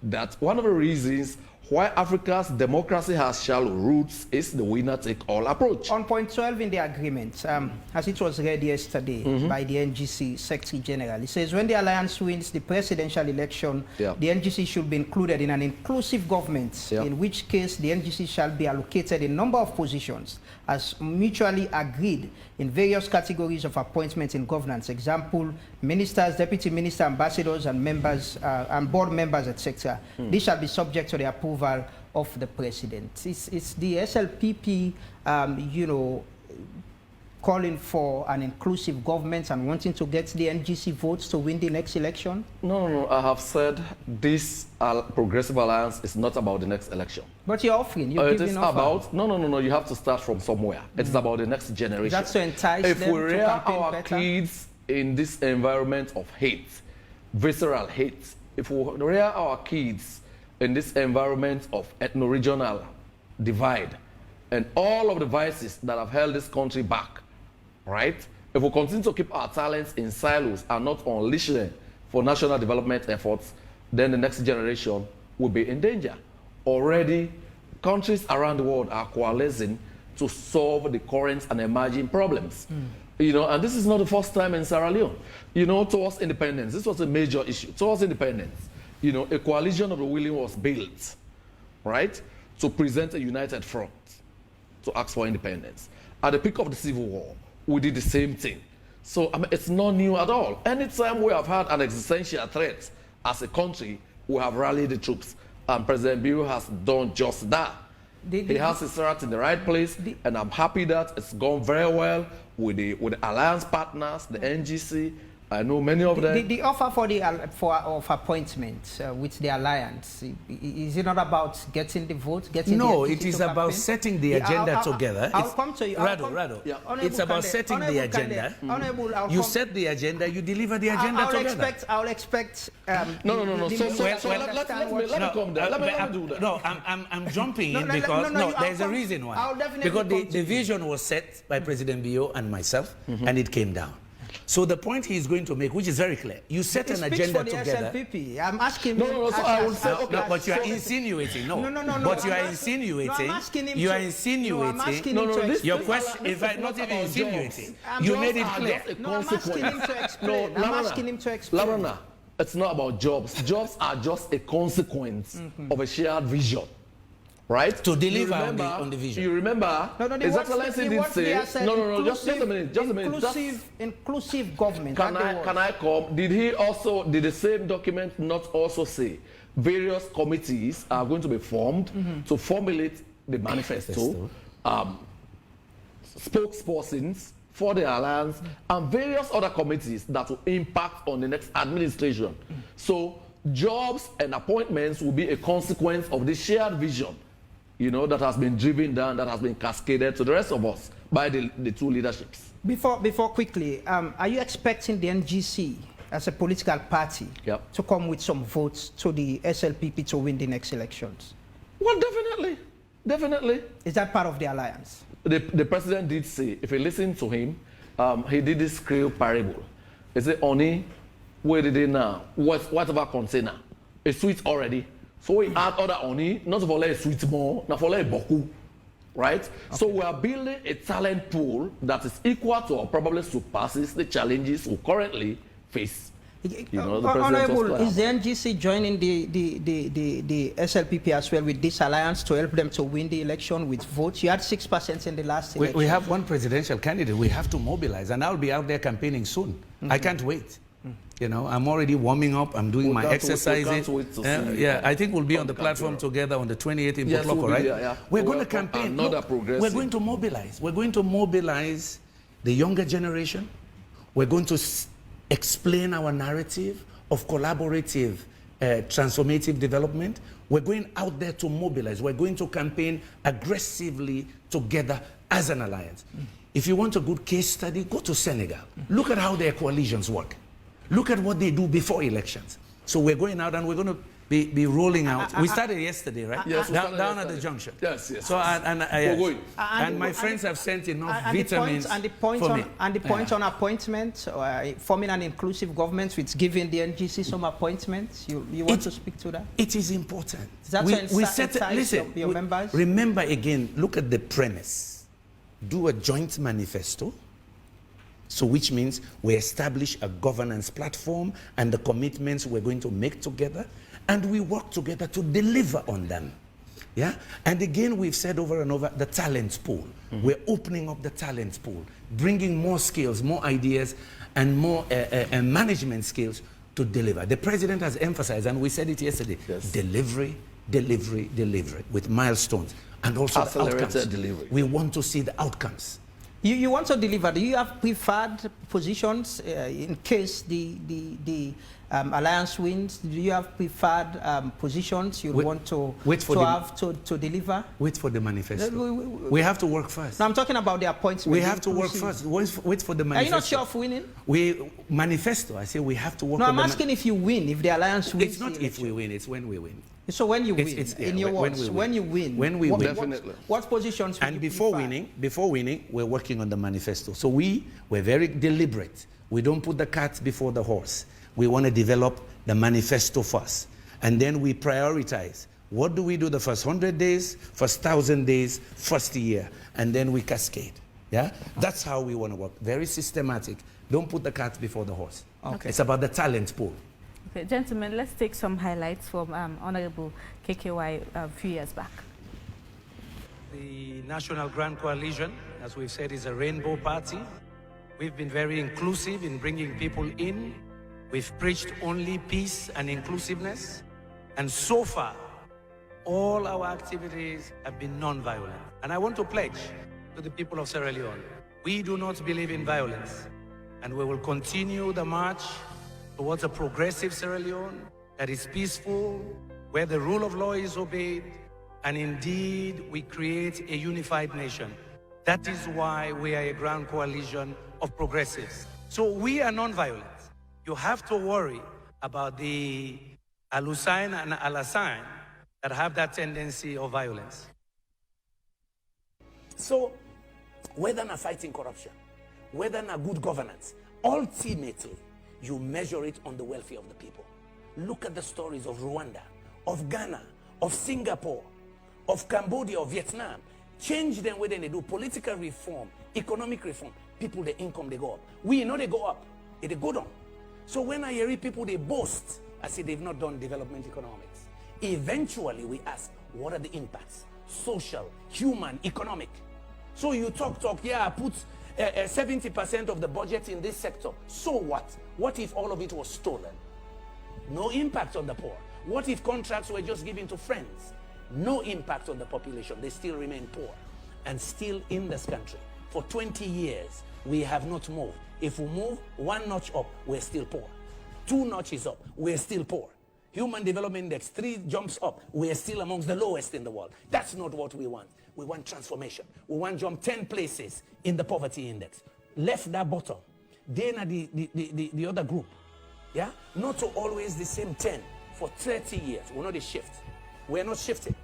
that one of the reasons why Africa's democracy has shallow roots is the winner-take-all approach.
On point 12 in the agreement, as it was read yesterday by the NGC Secretary General, it says when the alliance wins the presidential election, the NGC should be included in an inclusive government, in which case the NGC shall be allocated a number of positions as mutually agreed in various categories of appointments in governance. Example, ministers, deputy minister, ambassadors, and members, and board members, etc. This shall be subject to the approval of the president. It's the SLPP, you know, calling for an inclusive government and wanting to get the NGC votes to win the next election?
No. I have said this progressive alliance is not about the next election.
But you're offering.
It is about, no. You have to start from somewhere. It's about the next generation.
That's to entice
if
them
we
to
rear
campaign
our
better?
kids in this environment of hate, visceral hate, if we rear our kids in this environment of ethno-regional divide and all of the vices that have held this country back, right? If we continue to keep our talents in silos and not unleash them for national development efforts, then the next generation will be in danger. Already, countries around the world are coalescing to solve the current and emerging problems. You know, and this is not the first time in Sierra Leone. You know, towards independence, this was a major issue. Towards independence, you know, a coalition of the willing was built, right, to present a united front to ask for independence. At the peak of the Civil War, we did the same thing. So I mean, it's not new at all. Anytime we have had an existential threat as a country, we have rallied the troops. And President Bill has done just that. He has his heart in the right place, and I'm happy that it's gone very well with the alliance partners, the NGC, I know many of them.
The offer of appointment with the alliance, is it not about getting the vote, getting
No,
the
it is about setting the agenda together.
I'll come to you.
Rado. Yeah. It's about setting the agenda. You set the agenda, you deliver the agenda together.
I'll expect...
No. Let me come there. Let me do that.
No, I'm jumping in because there's a reason why. Because the vision was set by President Bio and myself, and it came down. So the point he's going to make, which is very clear, you set an agenda together.
SLPP. I'm asking
No, so I will say, okay.
No, but you are insinuating. No. But you are insinuating.
No, I'm asking him
you are
to,
insinuating.
No, I'm asking him to explain.
Your question, in fact, not even insinuating. You made it clear.
No, I'm asking him to explain. I'm asking him to explain.
Labrana, it's not about jobs. Jobs are just a consequence of a shared vision. Right?
To deliver on the vision.
You remember, His Excellency did say, just a minute.
Inclusive government.
Can I come? Did the same document not also say various committees are going to be formed to formulate the manifesto, spokespersons for the alliance, and various other committees that will impact on the next administration? So jobs and appointments will be a consequence of the shared vision, that has been driven down, that has been cascaded to the rest of us by the two leaderships.
Before quickly, are you expecting the NGC as a political party to come with some votes to the SLPP to win the next elections?
Well, definitely.
Is that part of the alliance?
The president did say, if you listen to him, he did this clear parable. He said, Oni, where did they now? Whatever container, it's sweet already. So we add other Oni, not for like sweet more, not for like boku, right? Okay. So we are building a talent pool that is equal to or probably surpasses the challenges we currently face.
Honorable, is the NGC joining the SLPP as well with this alliance to help them to win the election with votes? You had 6% in the last election.
We have one presidential candidate. We have to mobilize, and I'll be out there campaigning soon. I can't wait. I'm already warming up. I'm doing my exercises. I think we'll be on the platform together on the 28th in Botloko, right? We're going to campaign. We're going to mobilize. We're going to mobilize the younger generation. We're going to explain our narrative of collaborative, transformative development. We're going out there to mobilize. We're going to campaign aggressively together as an alliance. If you want a good case study, go to Senegal. Look at how their coalitions work. Look at what they do before elections. So we're going out and we're going to be rolling out. We started yesterday, right?
Yes,
down at the junction.
Yes.
So and my friends have sent enough vitamins for me.
And the point on appointments, forming an inclusive government with giving the NGC some appointments. You want to speak to that?
It is important.
Listen, your members?
Remember again, look at the premise. Do a joint manifesto. So which means we establish a governance platform and the commitments we're going to make together, and we work together to deliver on them. Yeah? And again, we've said over and over, the talent pool. We're opening up the talent pool, bringing more skills, more ideas, and more management skills to deliver. The president has emphasized, and we said it yesterday, delivery, with milestones, and also the outcomes.
Delivery.
We want to see the outcomes.
You want to deliver. Do you have preferred positions in case the alliance wins? Do you have preferred positions you want to deliver?
Wait for the manifesto. We have to work first.
No, I'm talking about the appointment.
We have to work first. Wait for the manifesto.
Are you not sure of winning?
Manifesto. I say we have to work.
No, I'm asking if you win, if the alliance wins.
It's not if we win. It's when we win.
So when you win, in your words, when you win,
definitely.
What positions?
And before winning, we're working on the manifesto. So we're very deliberate. We don't put the cart before the horse. We want to develop the manifesto first, and then we prioritize. What do we do the first 100 days, first 1,000 days, first year, and then we cascade. Yeah, that's how we want to work. Very systematic. Don't put the cart before the horse.
Okay.
It's about the talent pool.
Okay, gentlemen, let's take some highlights from Honorable KKY a few years back.
The National Grand Coalition, as we've said, is a rainbow party. We've been very inclusive in bringing people in. We've preached only peace and inclusiveness. And so far, all our activities have been non-violent. And I want to pledge to the people of Sierra Leone, we do not believe in violence. and we will continue the march towards a progressive Sierra Leone that is peaceful, where the rule of law is obeyed, and indeed we create a unified nation. That is why we are a grand coalition of progressives. So we are non-violent. You have to worry about the Al-Hussein and Al-Hassan that have that tendency of violence.
So, whether not fighting corruption, whether not good governance, ultimately, you measure it on the welfare of the people. Look at the stories of Rwanda, of Ghana, of Singapore, of Cambodia, of Vietnam. Change them whether they do political reform, economic reform. People, their income, they go up. We know they go up, they go down. So when I hear people, they boast, I say they've not done development economics. Eventually, we ask, what are the impacts? Social, human, economic. So you talk, yeah, I put 70% of the budget in this sector. So what? What if all of it was stolen? No impact on the poor. What if contracts were just given to friends? No impact on the population. They still remain poor. And still in this country, for 20 years, we have not moved. If we move 1 notch up, we're still poor. 2 notches up, we're still poor. Human Development Index, 3 jumps up, we're still amongst the lowest in the world. That's not what we want. We want transformation. We want to jump 10 places in the poverty index. Left that bottom. Then at the other group. Yeah? Not to always the same 10 for 30 years. We're not a shift. We're not shifting.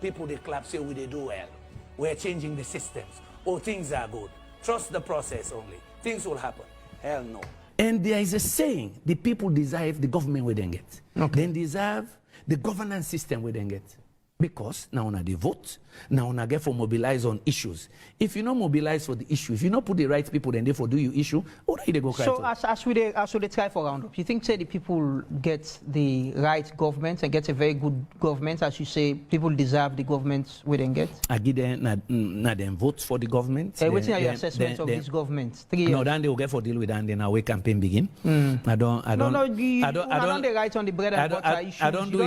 People, they clap, say, we they do well. We're changing the systems. Oh, things are good. Trust the process only. Things will happen. Hell no. And there is a saying, the people deserve the government we then get. Okay. Then deserve the governance system we then get. Because now on the vote, now on get for mobilize on issues. If you not mobilize for the issue, if you not put the right people, then therefore do you issue, or they go cry. So
as we try for roundup, you think say the people get the right government and get a very good government, as you say, people deserve the government we then get? I give them not them vote for the government. What's your assessment of this government? 3 years. No, then they will get for deal with and then our campaign begin. I don't the right on the bread and butter issues. I don't do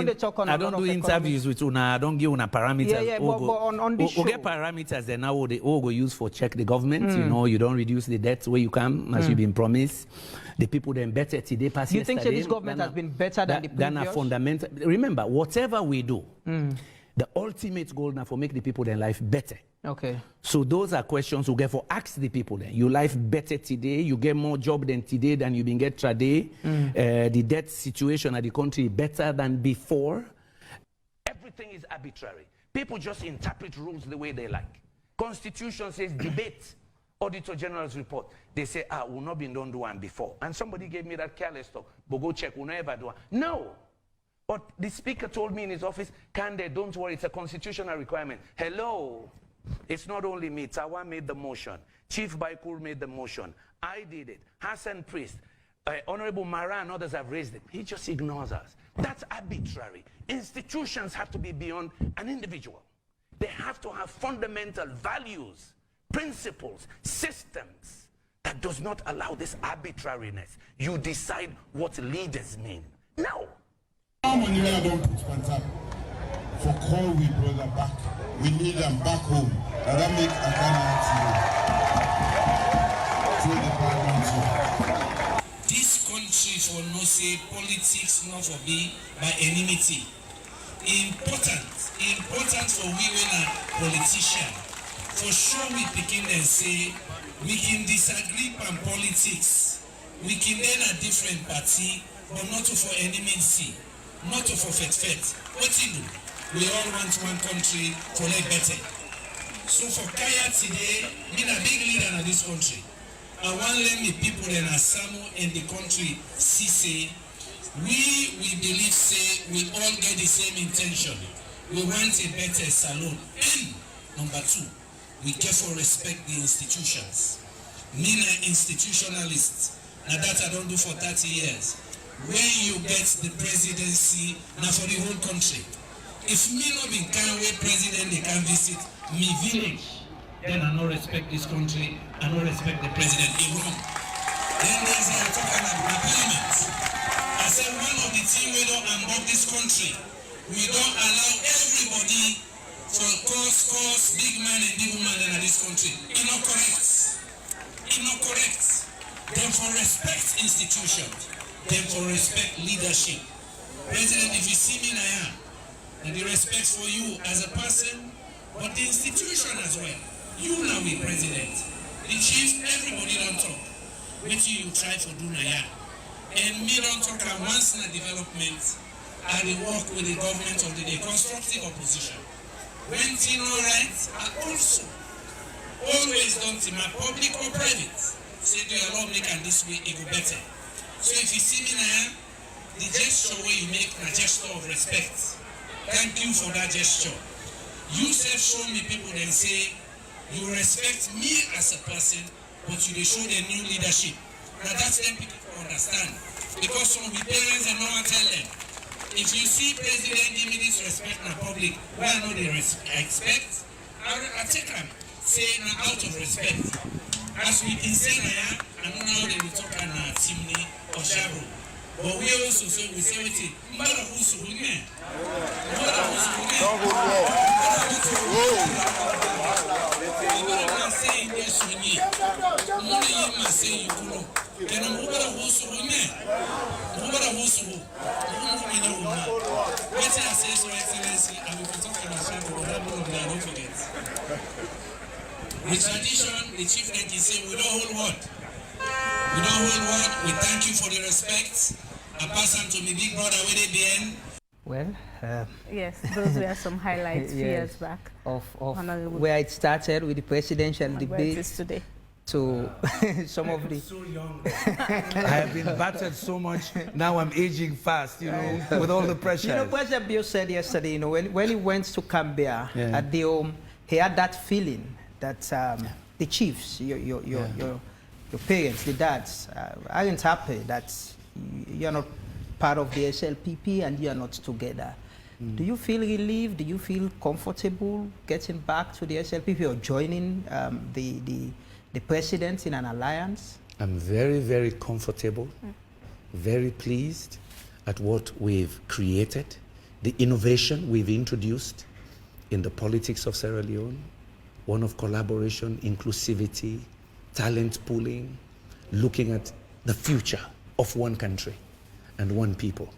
interviews with una. I don't give una parameters. Yeah, but on this show, get parameters then now they all go use for check the government. You know, you don't reduce the debt where you can, as you've been promised. The people then better today pass. You think this government has been better than the previous? Than a fundamental. Remember, whatever we do, the ultimate goal now for make the people their life better. Okay. So those are questions we get for ask the people then. Your life better today, you get more job than today than you been get today. The debt situation of the country better than before. Everything is arbitrary. People just interpret rules the way they like. Constitution says debate. Auditor General's report. They say, we've not been done one before. And somebody gave me that careless talk. But go check, we'll never do one. No. But the speaker told me in his office, Kandeh, don't worry, it's a constitutional requirement. Hello. It's not only me. Tawa made the motion. Chief Baikur made the motion. I did it. Hassan Priest. Honorable Mara and others have raised it. He just ignores us. That's arbitrary. Institutions have to be beyond an individual. They have to have fundamental values, principles, systems that does not allow this arbitrariness. You decide what leaders mean. No.
For call we brother back. We need them back home. And that make a to the parliament.
This country for no say politics not for be by enmity. Important for we when a politician. For sure we begin and say we can disagree on politics. We can then a different party, but not for enmity, not for fet. What you do? We all want one country to live better. So for Kaya today, being a big leader in this country, I want to let the people in Asamo in the country see say, we believe say we all get the same intention. We want a better salon. And number 2, we careful respect the institutions. Me an institutionalist. Now that I don't do for 30 years. When you get the presidency, now for the whole country. If me not be can way president they can visit me village, then I don't respect this country, I don't respect the president. It's wrong. Then there's a talking about the parliament. I said one of the things we don't unlock this country, we don't allow everybody for cause big man and big woman in this country. It's not correct. It's not correct. Them for respect institutions. Them for respect leadership. President, if you see me now, and the respect for you as a person, but the institution as well. You now be president. The chief, everybody don't talk. Wait till you try for do now. And me don't talk at once in a development, I dey work with the government of the constructive opposition. When things no right, I also always don't see my public or private. Say do your law make and this way it go better. So if you see me now, the gesture where you make a gesture of respect. Thank you for that gesture. You self show me people then say you respect me as a person, but you dey show the new leadership. Now that's them people to understand. Because some of the parents and mama tell them, if you see president give me this respect in public, why I know they expect, I take them. Say now out of respect. As we can say now, I don't know how they will talk on Timney or Shabu. But we also say, we say, wait, Mbara Husu Hunya. Mbara Husu Hunya. Mbara saying yes, Hunya. Mona Yema saying you know. Can I Mbara Husu Hunya? Mbara Husu Hunya. What I say, Your Excellency, I will be talking about Shabu, but I don't forget. The tradition, the chief like he said, we don't hold word. We don't hold word. We thank you for the respect. I pass on to my big brother with the end.
Well,
yes, those were some highlights
yes,
years back.
Of where it started with the presidential debate
today.
To some of the...
So young. I have been battered so much. Now I'm aging fast, you know, with all the pressure.
You know, President Bill said yesterday, you know, when he went to Canberra at the home, he had that feeling that the chiefs, your parents, the dads, aren't happy that you're not part of the SLPP and you're not together. Do you feel relieved? Do you feel comfortable getting back to the SLPP or joining the president in an alliance?
I'm very, very comfortable, very pleased at what we've created, the innovation we've introduced in the politics of Sierra Leone. One of collaboration, inclusivity, talent pooling, looking at the future of one country and one people.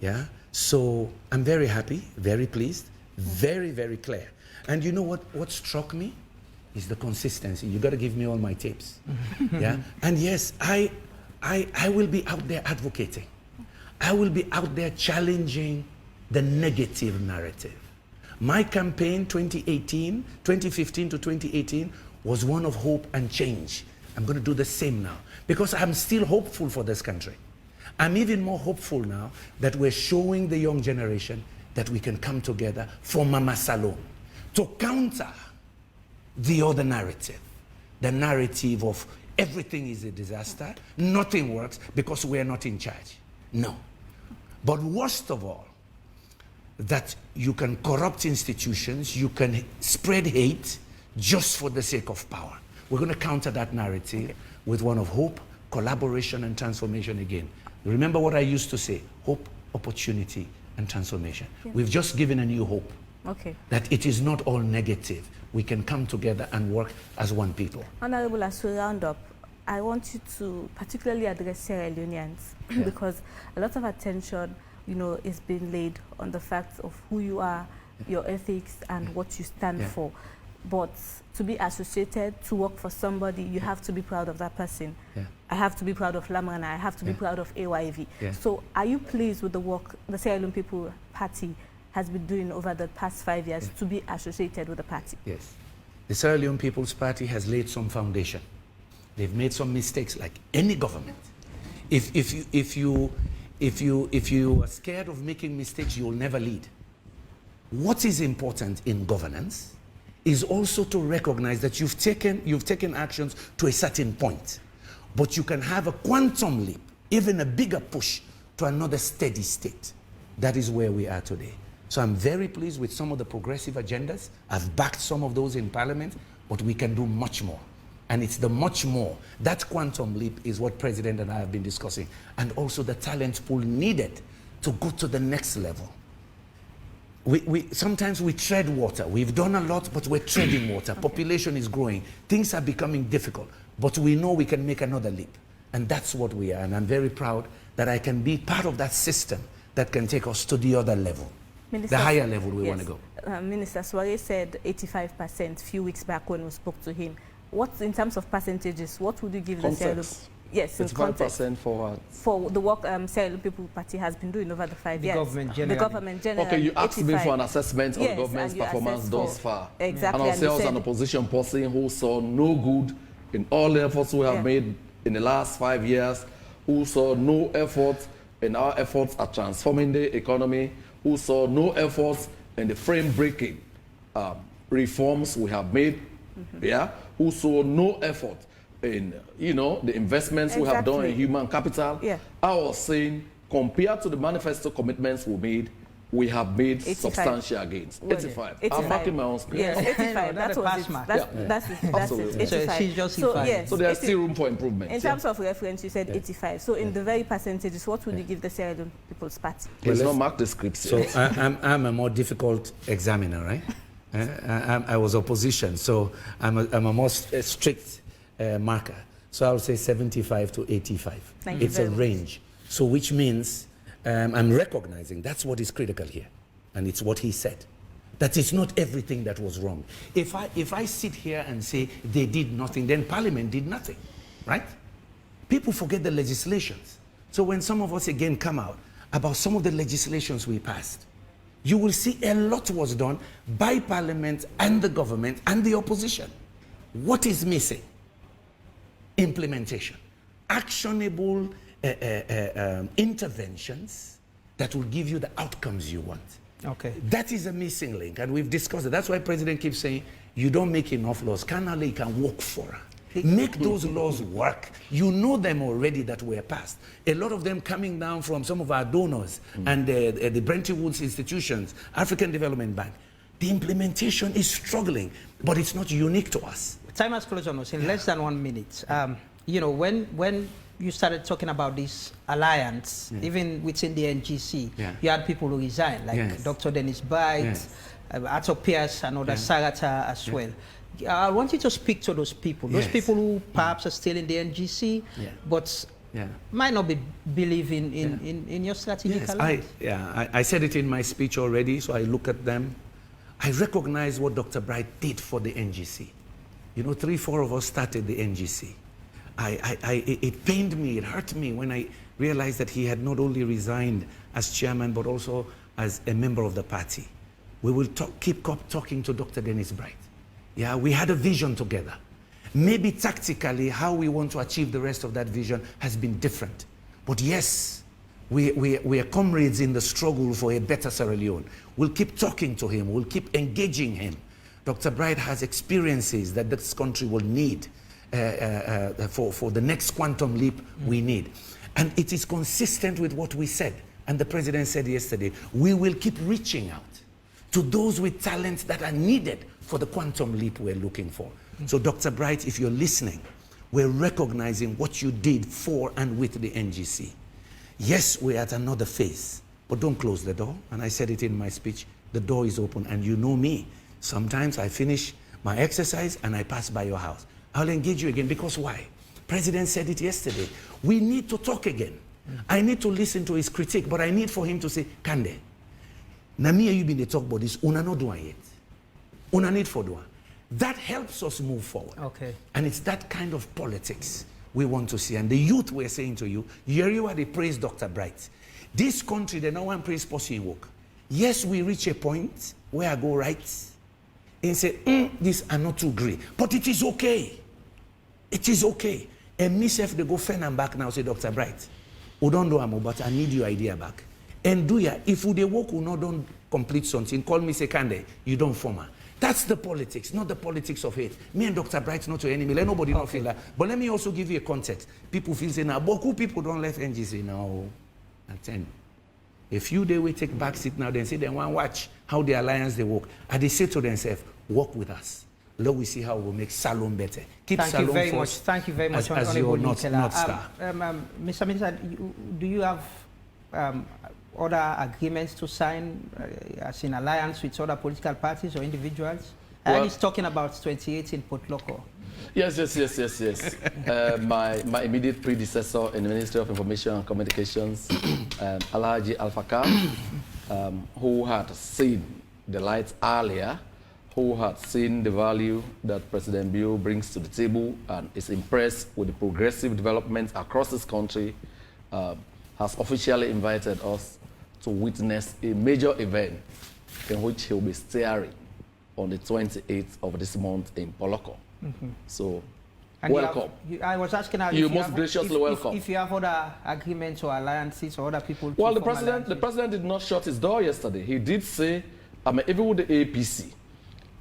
Yeah? So I'm very happy, very pleased, very, very clear. And you know what struck me? Is the consistency. You got to give me all my tapes. Yeah? And yes, I will be out there advocating. I will be out there challenging the negative narrative. My campaign 2015 to 2018 was one of hope and change. I'm going to do the same now because I'm still hopeful for this country. I'm even more hopeful now that we're showing the young generation that we can come together for Mama Salome to counter the other narrative, the narrative of everything is a disaster, nothing works because we're not in charge. No. But worst of all, that you can corrupt institutions, you can spread hate just for the sake of power. We're going to counter that narrative with one of hope, collaboration, and transformation again. Remember what I used to say, hope, opportunity, and transformation. Yeah. We've just given a new hope.
Okay.
That it is not all negative. We can come together and work as one people.
Honorable, as we round up, I want you to particularly address Sierra Leoneans because a lot of attention, you know, is being laid on the fact of who you are, your ethics, and what you stand for. But to be associated, to work for somebody, you have to be proud of that person. I have to be proud of Lamana. I have to be proud of AYV. So are you pleased with the work the Sierra Leone People Party has been doing over the past 5 years to be associated with the party? Yes.
The Sierra Leone People's Party has laid some foundation. They've made some mistakes like any government. If you are scared of making mistakes, you'll never lead. What is important in governance is also to recognize that you've taken actions to a certain point, but you can have a quantum leap, even a bigger push to another steady state. That is where we are today. So I'm very pleased with some of the progressive agendas. I've backed some of those in Parliament, but we can do much more. And it's the much more. That quantum leap is what President and I have been discussing. And also the talent pool needed to go to the next level. Sometimes we tread water. We've done a lot, but we're treading water. Population is growing. Things are becoming difficult. But we know we can make another leap. And that's what we are. And I'm very proud that I can be part of that system that can take us to the other level,
Minister,
the higher level we
yes.
want to go.
Minister Suarez said 85% few weeks back when we spoke to him. What, in terms of percentages, what would you give the Sierra Leone? Yes, in context.
85% for what?
For the work Sierra Leone People Party has been doing over the 5 years.
The
government generally.
Okay, you asked 85. Me for an assessment of
yes,
the government's performance thus far.
Exactly.
And I'll say I was an opposition person who saw no good in all the efforts we have made in the last 5 years, who saw no effort in our efforts at transforming the economy, who saw no efforts in the frame-breaking reforms we have made, who saw no effort in, the investments we have done in human capital. I was saying, compared to the manifesto commitments we have made 85. Substantial gains. 85. I'm marking my own screen.
Yes, 85. That's it. 85.
So there's still room for improvement.
In terms of reference, you said 85. So in the very percentages, what would you give the Sierra Leone People's Party?
Let's not mark the scripts.
So I'm a more difficult examiner, right? I was opposition, so I'm a more strict marker. So I'll say 75 to 85. It's a range. So which means I'm recognizing that's what is critical here. And it's what he said. That it's not everything that was wrong. If I sit here and say they did nothing, then Parliament did nothing, right? People forget the legislations. So when some of us again come out about some of the legislations we passed, you will see a lot was done by Parliament and the government and the opposition. What is missing? Implementation. Actionable interventions that will give you the outcomes you want.
Okay.
That is a missing link, and we've discussed it. That's why President keeps saying, you don't make enough laws. Canale can work for her. Make those laws work. You know them already that were passed. A lot of them coming down from some of our donors and the Bretton Woods institutions, African Development Bank. The implementation is struggling, but it's not unique to us.
Time has closed on us in less than 1 minute. When you started talking about this alliance, even within the NGC, you had people who resigned, like Dr. Dennis Bright, Arthur Pierce, and other Sarata as well. I want you to speak to those people people who perhaps are still in the NGC, but might not be believing in your strategic alliance.
I said it in my speech already, so I look at them. I recognize what Dr. Bright did for the NGC. 3-4 of us started the NGC. It pained me, it hurt me when I realized that he had not only resigned as chairman, but also as a member of the party. We will keep talking to Dr. Dennis Bright. We had a vision together. Maybe tactically, how we want to achieve the rest of that vision has been different. But yes, we are comrades in the struggle for a better Sierra Leone. We'll keep talking to him. We'll keep engaging him. Dr. Bright has experiences that this country will need for the next quantum leap we need. And it is consistent with what we said. And the president said yesterday, we will keep reaching out to those with talents that are needed for the quantum leap we're looking for. So Dr. Bright, if you're listening, we're recognizing what you did for and with the NGC. Yes, we're at another phase, but don't close the door. And I said it in my speech, the door is open, and you know me. Sometimes I finish my exercise and I pass by your house. I'll engage you again, because why? President said it yesterday. We need to talk again. I need to listen to his critique, but I need for him to say, Kandeh, na me you been the talk about this, una no doing yet. Una need for doing. That helps us move forward.
Okay.
And it's that kind of politics we want to see. And the youth, we're saying to you, here you are, they praise Dr. Bright. This country, they no one praise Posse work. Yes, we reach a point where I go right and say, these are not too great. But it is okay. It is okay. And myself, they go fend and back now, say, Dr. Bright, we don't do amo, but I need your idea back. And do ya, if we work, we don't complete something, call me, say, Kandeh, you don't form her. That's the politics, not the politics of hate. Me and Dr. Bright not to enemy. Let nobody not feel that. But let me also give you a context. People feel say now, Boku people don't left NGC now. Attend. A few days we take back seat now, then say they want to watch how the alliance they work. And they say to themselves, work with us. Let we see how we'll make Salon better. Keep
Thank
Salon
you very
first
much. Thank you very much,
as your North Star.
Mr. Minister, do you have other agreements to sign as in alliance with other political parties or individuals? And he's talking about 2018 Port Loco.
Yes. My immediate predecessor in the Ministry of Information and Communications, Alhaji Alfaka, who had seen the light earlier, who had seen the value that President Bio brings to the table and is impressed with the progressive developments across this country, has officially invited us to witness a major event in which he'll be steering on the 28th of this month in Poloko. So,
and
welcome.
I was asking how
you're most graciously welcome.
If you have other agreements or alliances or other people.
Well, the president did not shut his door yesterday. He did say, even with the APC,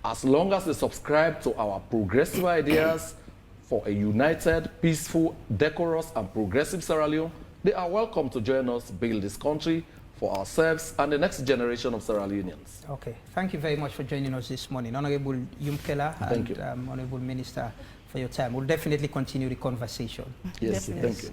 as long as they subscribe to our progressive ideas for a united, peaceful, decorous, and progressive Sierra Leone, they are welcome to join us build this country for ourselves and the next generation of Sierra Leoneans.
Okay. Thank you very much for joining us this morning. Honorable Yunkella and Honorable Minister, for your time. We'll definitely continue the conversation.
Yes, thank you.